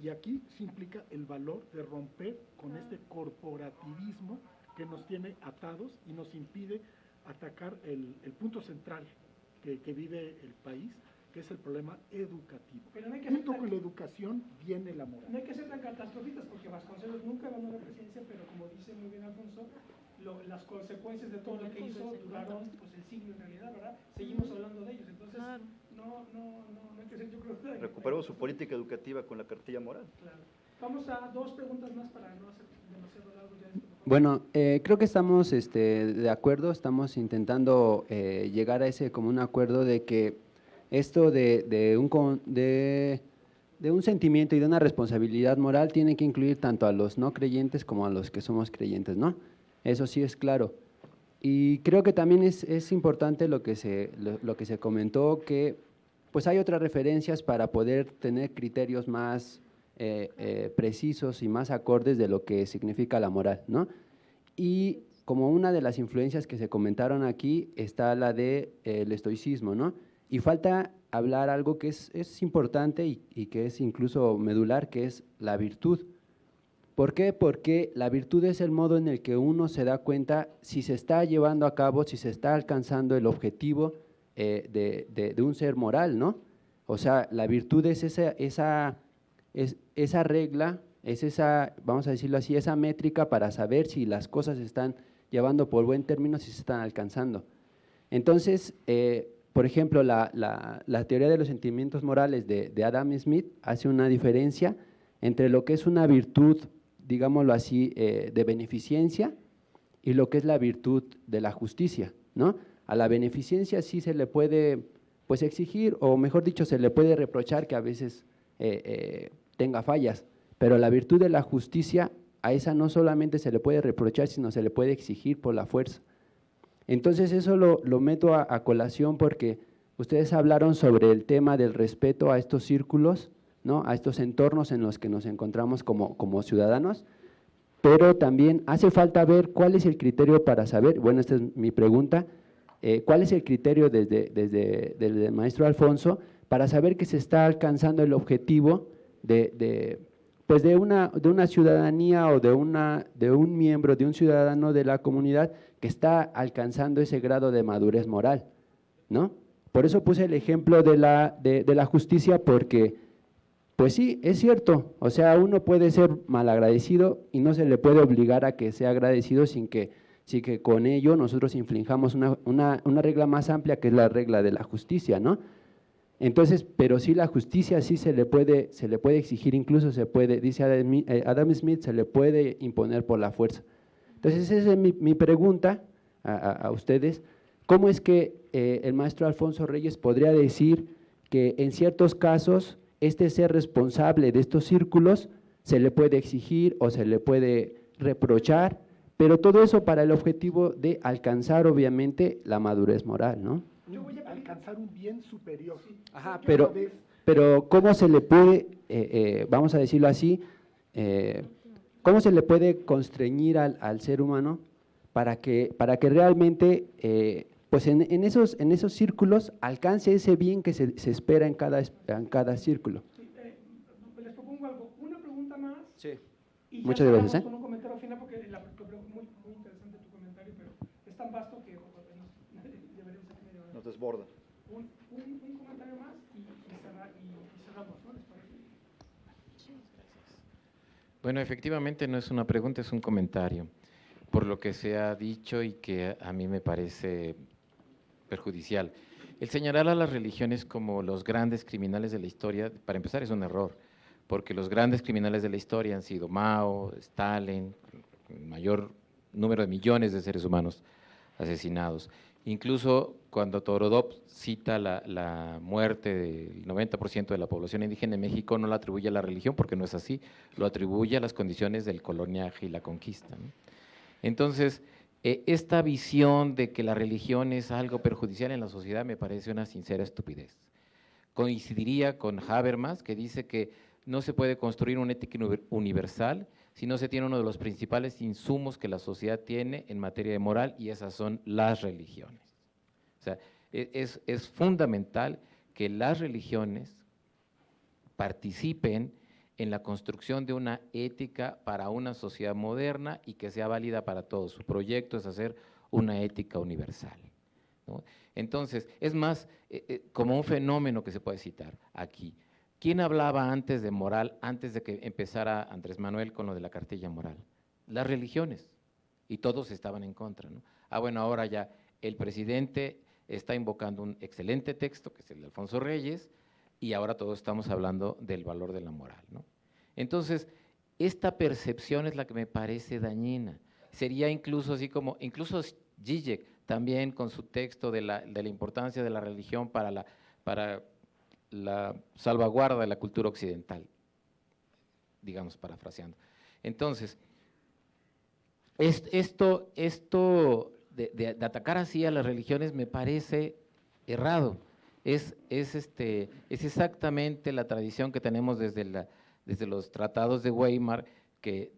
y aquí se implica el valor de romper con este corporativismo que nos tiene atados y nos impide atacar el punto central que vive el país, que es el problema educativo. Pero no hay que Junto con la educación viene la moral. No hay que ser tan catastrofistas, porque Vasconcelos nunca ganó la presidencia, pero como dice muy bien Alfonso, las consecuencias de todo lo que hizo duraron pues el siglo en realidad, ¿verdad? Seguimos hablando de ellos, entonces no hay que ser, yo creo que... Recuperó su política educativa con la cartilla moral. Claro. Vamos a 2 preguntas más para no hacer demasiado largo ya esto. Bueno, creo que estamos de acuerdo, estamos intentando llegar a ese común acuerdo de que esto de un sentimiento y de una responsabilidad moral tiene que incluir tanto a los no creyentes como a los que somos creyentes, ¿no? Eso sí es claro. Y creo que también es importante lo que se comentó, que pues hay otras referencias para poder tener criterios más precisos y más acordes de lo que significa la moral, ¿no? Y como una de las influencias que se comentaron aquí está la del estoicismo, ¿no? Y falta hablar algo que es importante y que es incluso medular, que es la virtud. ¿Por qué? Porque la virtud es el modo en el que uno se da cuenta si se está llevando a cabo, si se está alcanzando el objetivo de un ser moral, ¿no? O sea, la virtud es esa regla, es esa, vamos a decirlo así, esa métrica para saber si las cosas se están llevando por buen término, si se están alcanzando. Entonces, por ejemplo, la teoría de los sentimientos morales de Adam Smith hace una diferencia entre lo que es una virtud, digámoslo así, de beneficencia y lo que es la virtud de la justicia, ¿no? A la beneficencia sí se le puede, pues, exigir, o mejor dicho, se le puede reprochar que a veces tenga fallas, pero la virtud de la justicia, a esa no solamente se le puede reprochar, sino se le puede exigir por la fuerza. Entonces eso lo meto a colación porque ustedes hablaron sobre el tema del respeto a estos círculos, ¿no? A estos entornos en los que nos encontramos como ciudadanos, pero también hace falta ver cuál es el criterio para saber, bueno, esta es mi pregunta, cuál es el criterio desde el maestro Alfonso para saber que se está alcanzando el objetivo de una ciudadanía o de un miembro, de un ciudadano de la comunidad que está alcanzando ese grado de madurez moral, ¿no? Por eso puse el ejemplo de la justicia, porque pues sí, es cierto, o sea, uno puede ser malagradecido y no se le puede obligar a que sea agradecido sin que con ello nosotros infringamos una regla más amplia, que es la regla de la justicia, ¿no? Entonces, pero sí la justicia sí se le puede exigir, incluso se puede, dice Adam Smith, se le puede imponer por la fuerza. Entonces, esa es mi pregunta a ustedes. ¿Cómo es que el maestro Alfonso Reyes podría decir que en ciertos casos este ser responsable de estos círculos se le puede exigir o se le puede reprochar, pero todo eso para el objetivo de alcanzar, obviamente, la madurez moral, ¿no? Yo voy a alcanzar un bien superior. Ajá, pero ¿cómo se le puede, vamos a decirlo así, cómo se le puede constreñir al ser humano para que realmente, pues en esos círculos alcance ese bien que se espera en cada círculo? Sí, les propongo algo, una pregunta más. Sí. Y Muchas ya gracias. con un comentario final, porque muy interesante tu comentario, pero es tan vasto que deberíamos hacer media hora. Nos desborda. Un comentario más y cerramos, ¿no? ¿Les parece? Bueno, efectivamente no es una pregunta, es un comentario, por lo que se ha dicho y que a mí me parece perjudicial. El señalar a las religiones como los grandes criminales de la historia, para empezar, es un error, porque los grandes criminales de la historia han sido Mao, Stalin, el mayor número de millones de seres humanos asesinados. Incluso cuando Torodop cita la muerte del 90% de la población indígena en México, no la atribuye a la religión, porque no es así, lo atribuye a las condiciones del coloniaje y la conquista, ¿no? Entonces, esta visión de que la religión es algo perjudicial en la sociedad me parece una sincera estupidez. Coincidiría con Habermas, que dice que no se puede construir una ética universal si no se tiene uno de los principales insumos que la sociedad tiene en materia de moral, y esas son las religiones. O sea, es fundamental que las religiones participen en la construcción de una ética para una sociedad moderna y que sea válida para todos. Su proyecto es hacer una ética universal, ¿no? Entonces, es más, como un fenómeno que se puede citar aquí. ¿Quién hablaba antes de moral, antes de que empezara Andrés Manuel con lo de la cartilla moral? Las religiones, y todos estaban en contra, ¿no? Bueno, ahora ya el presidente está invocando un excelente texto, que es el de Alfonso Reyes, y ahora todos estamos hablando del valor de la moral, ¿no? Entonces, esta percepción es la que me parece dañina. Sería incluso así como, incluso Zizek también con su texto de la importancia de la religión para la salvaguarda de la cultura occidental, digamos, parafraseando. Entonces, esto de atacar así a las religiones me parece errado. Es exactamente la tradición que tenemos desde los tratados de Weimar, que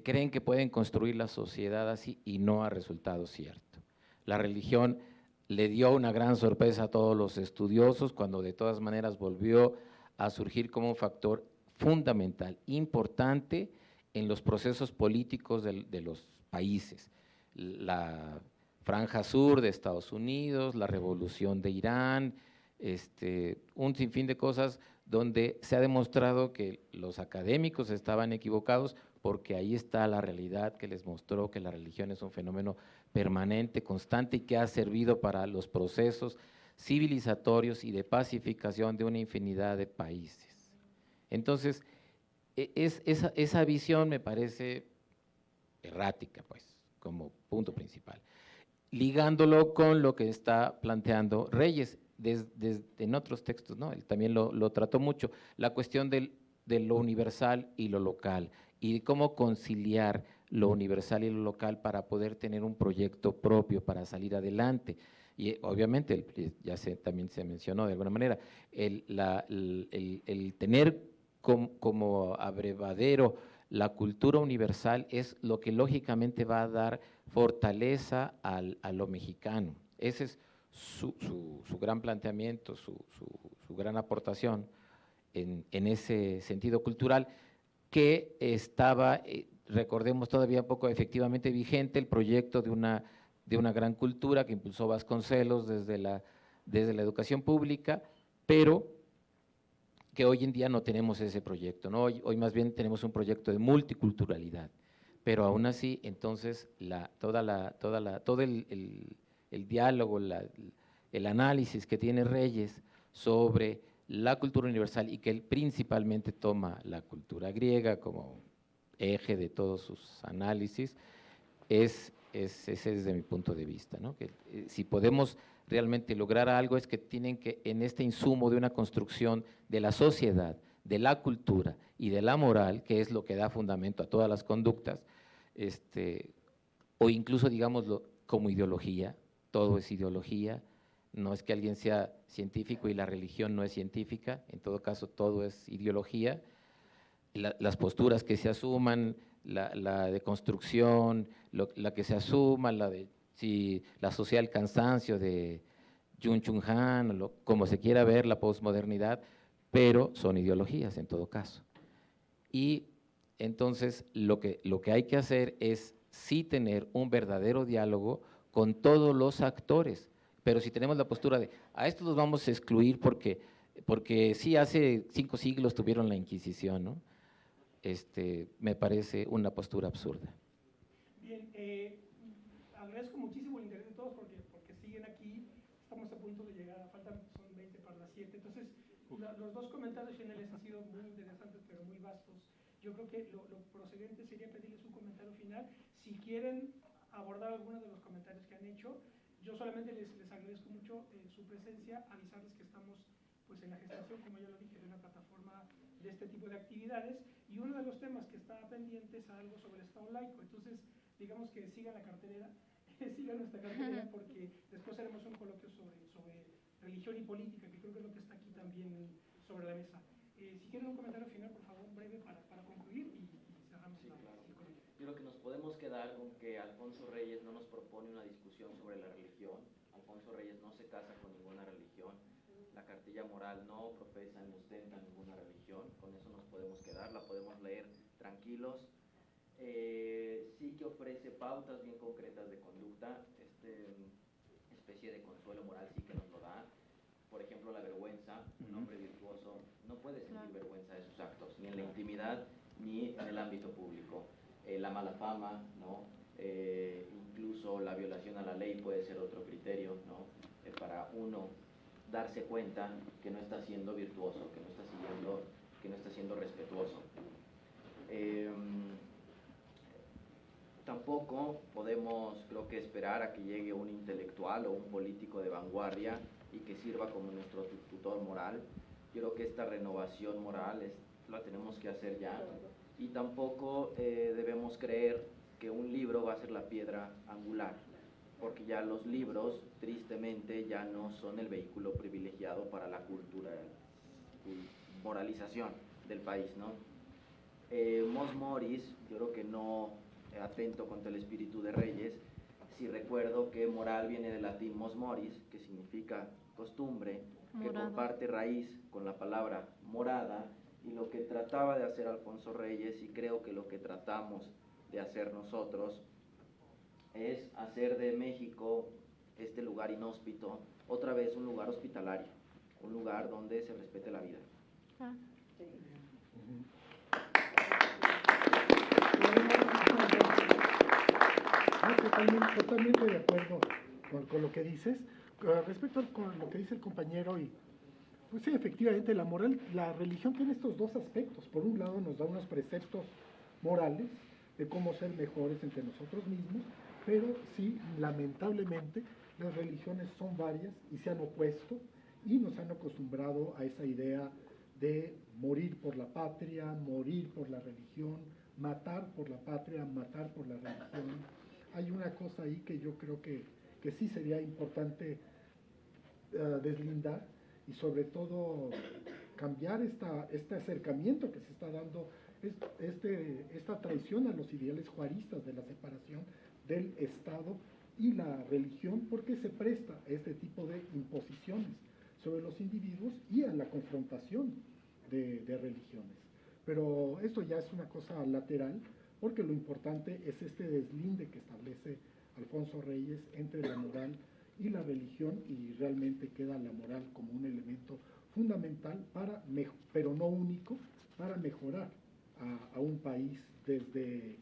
creen que pueden construir la sociedad así, y no ha resultado cierto. La religión le dio una gran sorpresa a todos los estudiosos, cuando de todas maneras volvió a surgir como un factor fundamental, importante en los procesos políticos de los países. La Franja Sur de Estados Unidos, la Revolución de Irán, un sinfín de cosas donde se ha demostrado que los académicos estaban equivocados, porque ahí está la realidad que les mostró que la religión es un fenómeno permanente, constante, y que ha servido para los procesos civilizatorios y de pacificación de una infinidad de países. Entonces, esa visión me parece errática, pues, como punto principal. Ligándolo con lo que está planteando Reyes, en otros textos, ¿no? Él también lo trató mucho, la cuestión de lo universal y lo local, y cómo conciliar lo universal y lo local para poder tener un proyecto propio, para salir adelante. Y obviamente, también se mencionó de alguna manera, el tener como abrevadero la cultura universal es lo que lógicamente va a dar fortaleza a lo mexicano. Ese es su gran planteamiento, su gran aportación en ese sentido cultural, que estaba, recordemos, todavía poco efectivamente vigente el proyecto de una gran cultura que impulsó Vasconcelos desde la educación pública, pero que hoy en día no tenemos ese proyecto, ¿no? Hoy más bien tenemos un proyecto de multiculturalidad, pero aún así, entonces, todo el diálogo, el análisis que tiene Reyes sobre la cultura universal y que él principalmente toma la cultura griega como eje de todos sus análisis, ese es desde mi punto de vista, ¿no? Que si podemos realmente lograr algo es que tienen que, en este insumo de una construcción de la sociedad, de la cultura y de la moral, que es lo que da fundamento a todas las conductas, o incluso digámoslo como ideología, todo es ideología, no es que alguien sea científico y la religión no es científica, en todo caso todo es ideología, las posturas que se asuman, la deconstrucción, la que se asuma, la social cansancio de Jung Chung Han, como se quiera ver la posmodernidad, pero son ideologías en todo caso. Y entonces lo que hay que hacer es sí tener un verdadero diálogo con todos los actores, pero si tenemos la postura de a estos los vamos a excluir porque sí hace 5 siglos tuvieron la Inquisición, ¿no? Me parece una postura absurda. Bien, agradezco muchísimo el interés de todos porque siguen aquí, estamos a punto de llegar, son 20 para las 7, entonces los dos comentarios finales han sido muy interesantes pero muy vastos. Yo creo que lo procedente sería pedirles un comentario final. Si quieren abordar algunos de los comentarios que han hecho, yo solamente les agradezco mucho su presencia, avisarles que estamos pues en la gestación, como ya lo dije, de una plataforma de este tipo de actividades, y uno de los temas que está pendiente es algo sobre el Estado laico. Entonces, digamos que sigan la cartelera, sigan nuestra cartelera, porque después haremos un coloquio sobre religión y política, que creo que es lo que está aquí también sobre la mesa. Si quieren un comentario final, por favor, breve para concluir y cerramos el coloquio. Yo creo que nos podemos quedar con que Alfonso Reyes no nos propone una discusión sobre la religión. Alfonso Reyes no se casa con ninguna religión. La cartilla moral no profesa ni ostenta ninguna religión. Con eso nos podemos quedar, la podemos leer tranquilos. Sí que ofrece pautas bien concretas de conducta, especie de consuelo moral sí que nos lo da. Por ejemplo, la vergüenza. Un hombre virtuoso no puede sentir vergüenza de sus actos, ni en la intimidad ni en el ámbito público. La mala fama, ¿no? Incluso la violación a la ley puede ser otro criterio, ¿no? Para uno darse cuenta que no está siendo virtuoso, que no está siendo respetuoso. Tampoco podemos, creo que, esperar a que llegue un intelectual o un político de vanguardia y que sirva como nuestro tutor moral. Yo creo que esta renovación moral la tenemos que hacer ya, y tampoco debemos creer que un libro va a ser la piedra angular, porque ya los libros, tristemente, ya no son el vehículo privilegiado para la moralización del país, ¿no? Mos Moris, yo creo que no atento contra el espíritu de Reyes, si recuerdo que moral viene del latín mos moris, que significa costumbre, que comparte raíz con la palabra morada, y lo que trataba de hacer Alfonso Reyes, y creo que lo que tratamos de hacer nosotros, es hacer de México, este lugar inhóspito, otra vez un lugar hospitalario, un lugar donde se respete la vida. Totalmente de acuerdo con lo que dices. Respecto a lo que dice el compañero, pues sí, efectivamente, la moral, la religión tiene estos dos aspectos. Por un lado nos da unos preceptos morales de cómo ser mejores entre nosotros mismos, pero sí, lamentablemente, las religiones son varias y se han opuesto y nos han acostumbrado a esa idea de morir por la patria, morir por la religión, matar por la patria, matar por la religión. Hay una cosa ahí que yo creo que sí sería importante deslindar, y sobre todo cambiar este acercamiento que se está dando, esta traición a los ideales juaristas de la separación del Estado y la religión, porque se presta a este tipo de imposiciones sobre los individuos y a la confrontación de religiones. Pero esto ya es una cosa lateral, porque lo importante es este deslinde que establece Alfonso Reyes entre la moral y la religión, y realmente queda la moral como un elemento fundamental para, pero no único, para mejorar a un país desde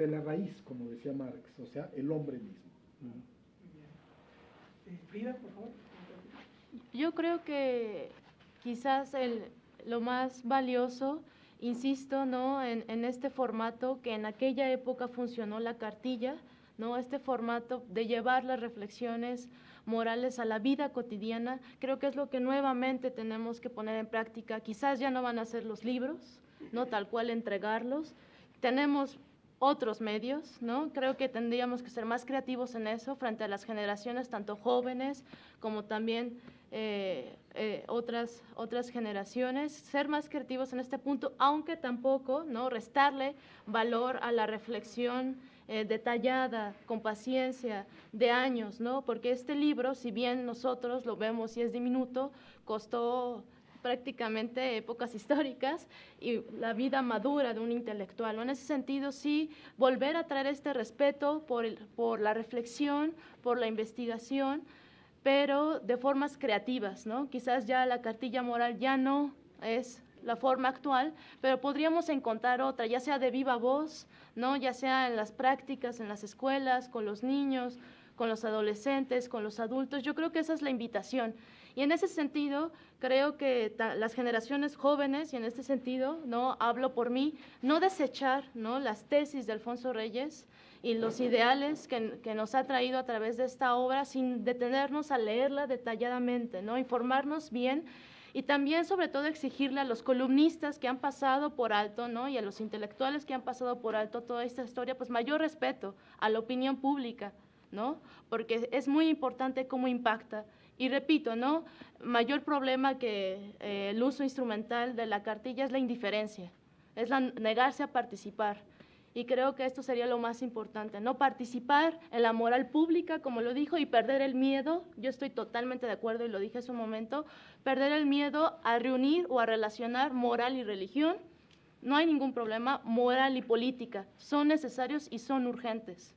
la raíz, como decía Marx, o sea, el hombre mismo. Frida, por favor. Yo creo que quizás lo más valioso, insisto, ¿no? en este formato que en aquella época funcionó la cartilla, ¿no? Este formato de llevar las reflexiones morales a la vida cotidiana, creo que es lo que nuevamente tenemos que poner en práctica. Quizás ya no van a ser los libros, ¿no? Tal cual entregarlos. Tenemos otros medios, ¿no? Creo que tendríamos que ser más creativos en eso frente a las generaciones, tanto jóvenes como también otras generaciones, ser más creativos en este punto, aunque tampoco, ¿no? restarle valor a la reflexión detallada, con paciencia, de años, ¿no? Porque este libro, si bien nosotros lo vemos y es diminuto, costó prácticamente épocas históricas y la vida madura de un intelectual, ¿no? En ese sentido, sí, volver a traer este respeto por la reflexión, por la investigación, pero de formas creativas, ¿no? Quizás ya la cartilla moral ya no es la forma actual, pero podríamos encontrar otra, ya sea de viva voz, ¿no? Ya sea en las prácticas, en las escuelas, con los niños, con los adolescentes, con los adultos. Yo creo que esa es la invitación. Y en ese sentido, creo que las generaciones jóvenes, y en este sentido, ¿no? hablo por mí, no desechar, ¿no? las tesis de Alfonso Reyes y los ideales que nos ha traído a través de esta obra, sin detenernos a leerla detalladamente, ¿no? informarnos bien, y también, sobre todo, exigirle a los columnistas que han pasado por alto, ¿no? y a los intelectuales que han pasado por alto toda esta historia, pues mayor respeto a la opinión pública, ¿no? Porque es muy importante cómo impacta. Y repito, ¿no? Mayor problema que el uso instrumental de la cartilla es la indiferencia, es negarse a participar. Y creo que esto sería lo más importante, no participar en la moral pública, como lo dijo, y perder el miedo. Yo estoy totalmente de acuerdo y lo dije hace un momento, perder el miedo a reunir o a relacionar moral y religión. No hay ningún problema, moral y política son necesarios y son urgentes.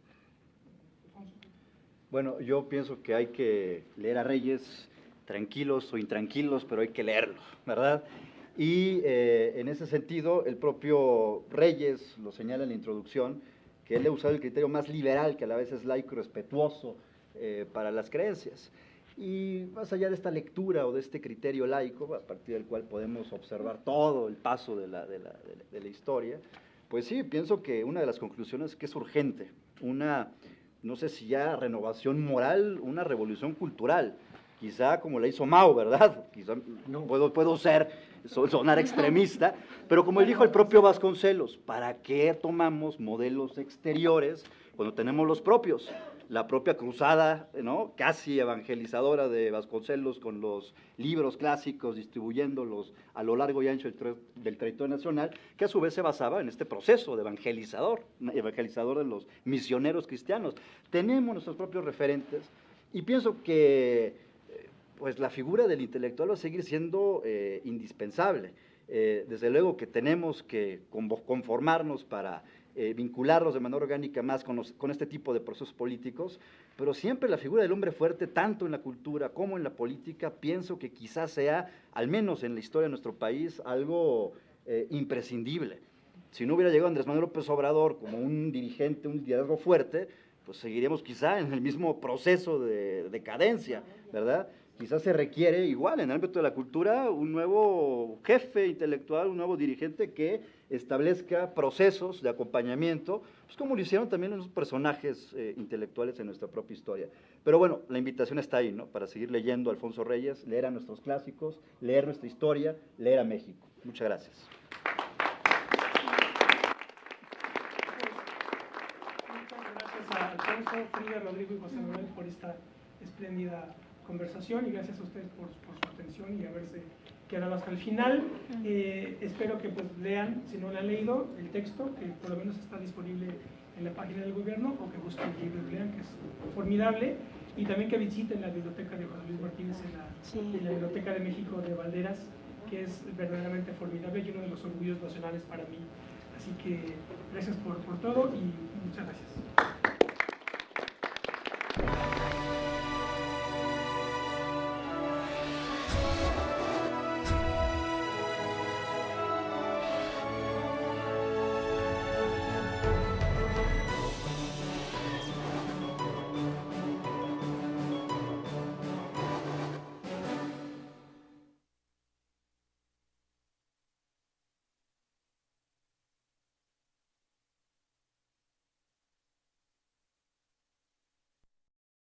Bueno, yo pienso que hay que leer a Reyes tranquilos o intranquilos, pero hay que leerlo, ¿verdad? Y en ese sentido, el propio Reyes lo señala en la introducción, que él ha usado el criterio más liberal, que a la vez es laico y respetuoso para las creencias. Y más allá de esta lectura o de este criterio laico, a partir del cual podemos observar todo el paso de la historia, pues sí, pienso que una de las conclusiones es que es urgente no sé si ya renovación moral, una revolución cultural, quizá como la hizo Mao, ¿verdad? Quizá no puedo sonar extremista, pero como dijo el propio Vasconcelos, ¿para qué tomamos modelos exteriores cuando tenemos los propios? La propia cruzada, ¿no? casi evangelizadora de Vasconcelos con los libros clásicos, distribuyéndolos a lo largo y ancho del territorio nacional, que a su vez se basaba en este proceso de evangelizador de los misioneros cristianos. Tenemos nuestros propios referentes y pienso que pues la figura del intelectual va a seguir siendo indispensable. Desde luego que tenemos que conformarnos para vincularlos de manera orgánica más con este tipo de procesos políticos, pero siempre la figura del hombre fuerte, tanto en la cultura como en la política, pienso que quizás sea, al menos en la historia de nuestro país, algo imprescindible. Si no hubiera llegado Andrés Manuel López Obrador como un dirigente, un liderazgo fuerte, pues seguiríamos quizá en el mismo proceso de decadencia, ¿verdad? Quizás se requiere, igual en el ámbito de la cultura, un nuevo jefe intelectual, un nuevo dirigente que establezca procesos de acompañamiento, pues como lo hicieron también los personajes intelectuales en nuestra propia historia. Pero bueno, la invitación está ahí, ¿no? Para seguir leyendo a Alfonso Reyes, leer a nuestros clásicos, leer nuestra historia, leer a México. Muchas gracias. Muchas gracias a Alfonso, Frida, Rodrigo y José Manuel por esta espléndida conversación y gracias a ustedes por su atención y haberse quedado hasta el final. Espero que pues lean, si no lo han leído, el texto, que por lo menos está disponible en la página del gobierno, o que busquen el libro y lean, que es formidable, y también que visiten la biblioteca de José Luis Martínez en la Biblioteca de México de Valderas, que es verdaderamente formidable y uno de los orgullos nacionales para mí. Así que gracias por todo y muchas gracias.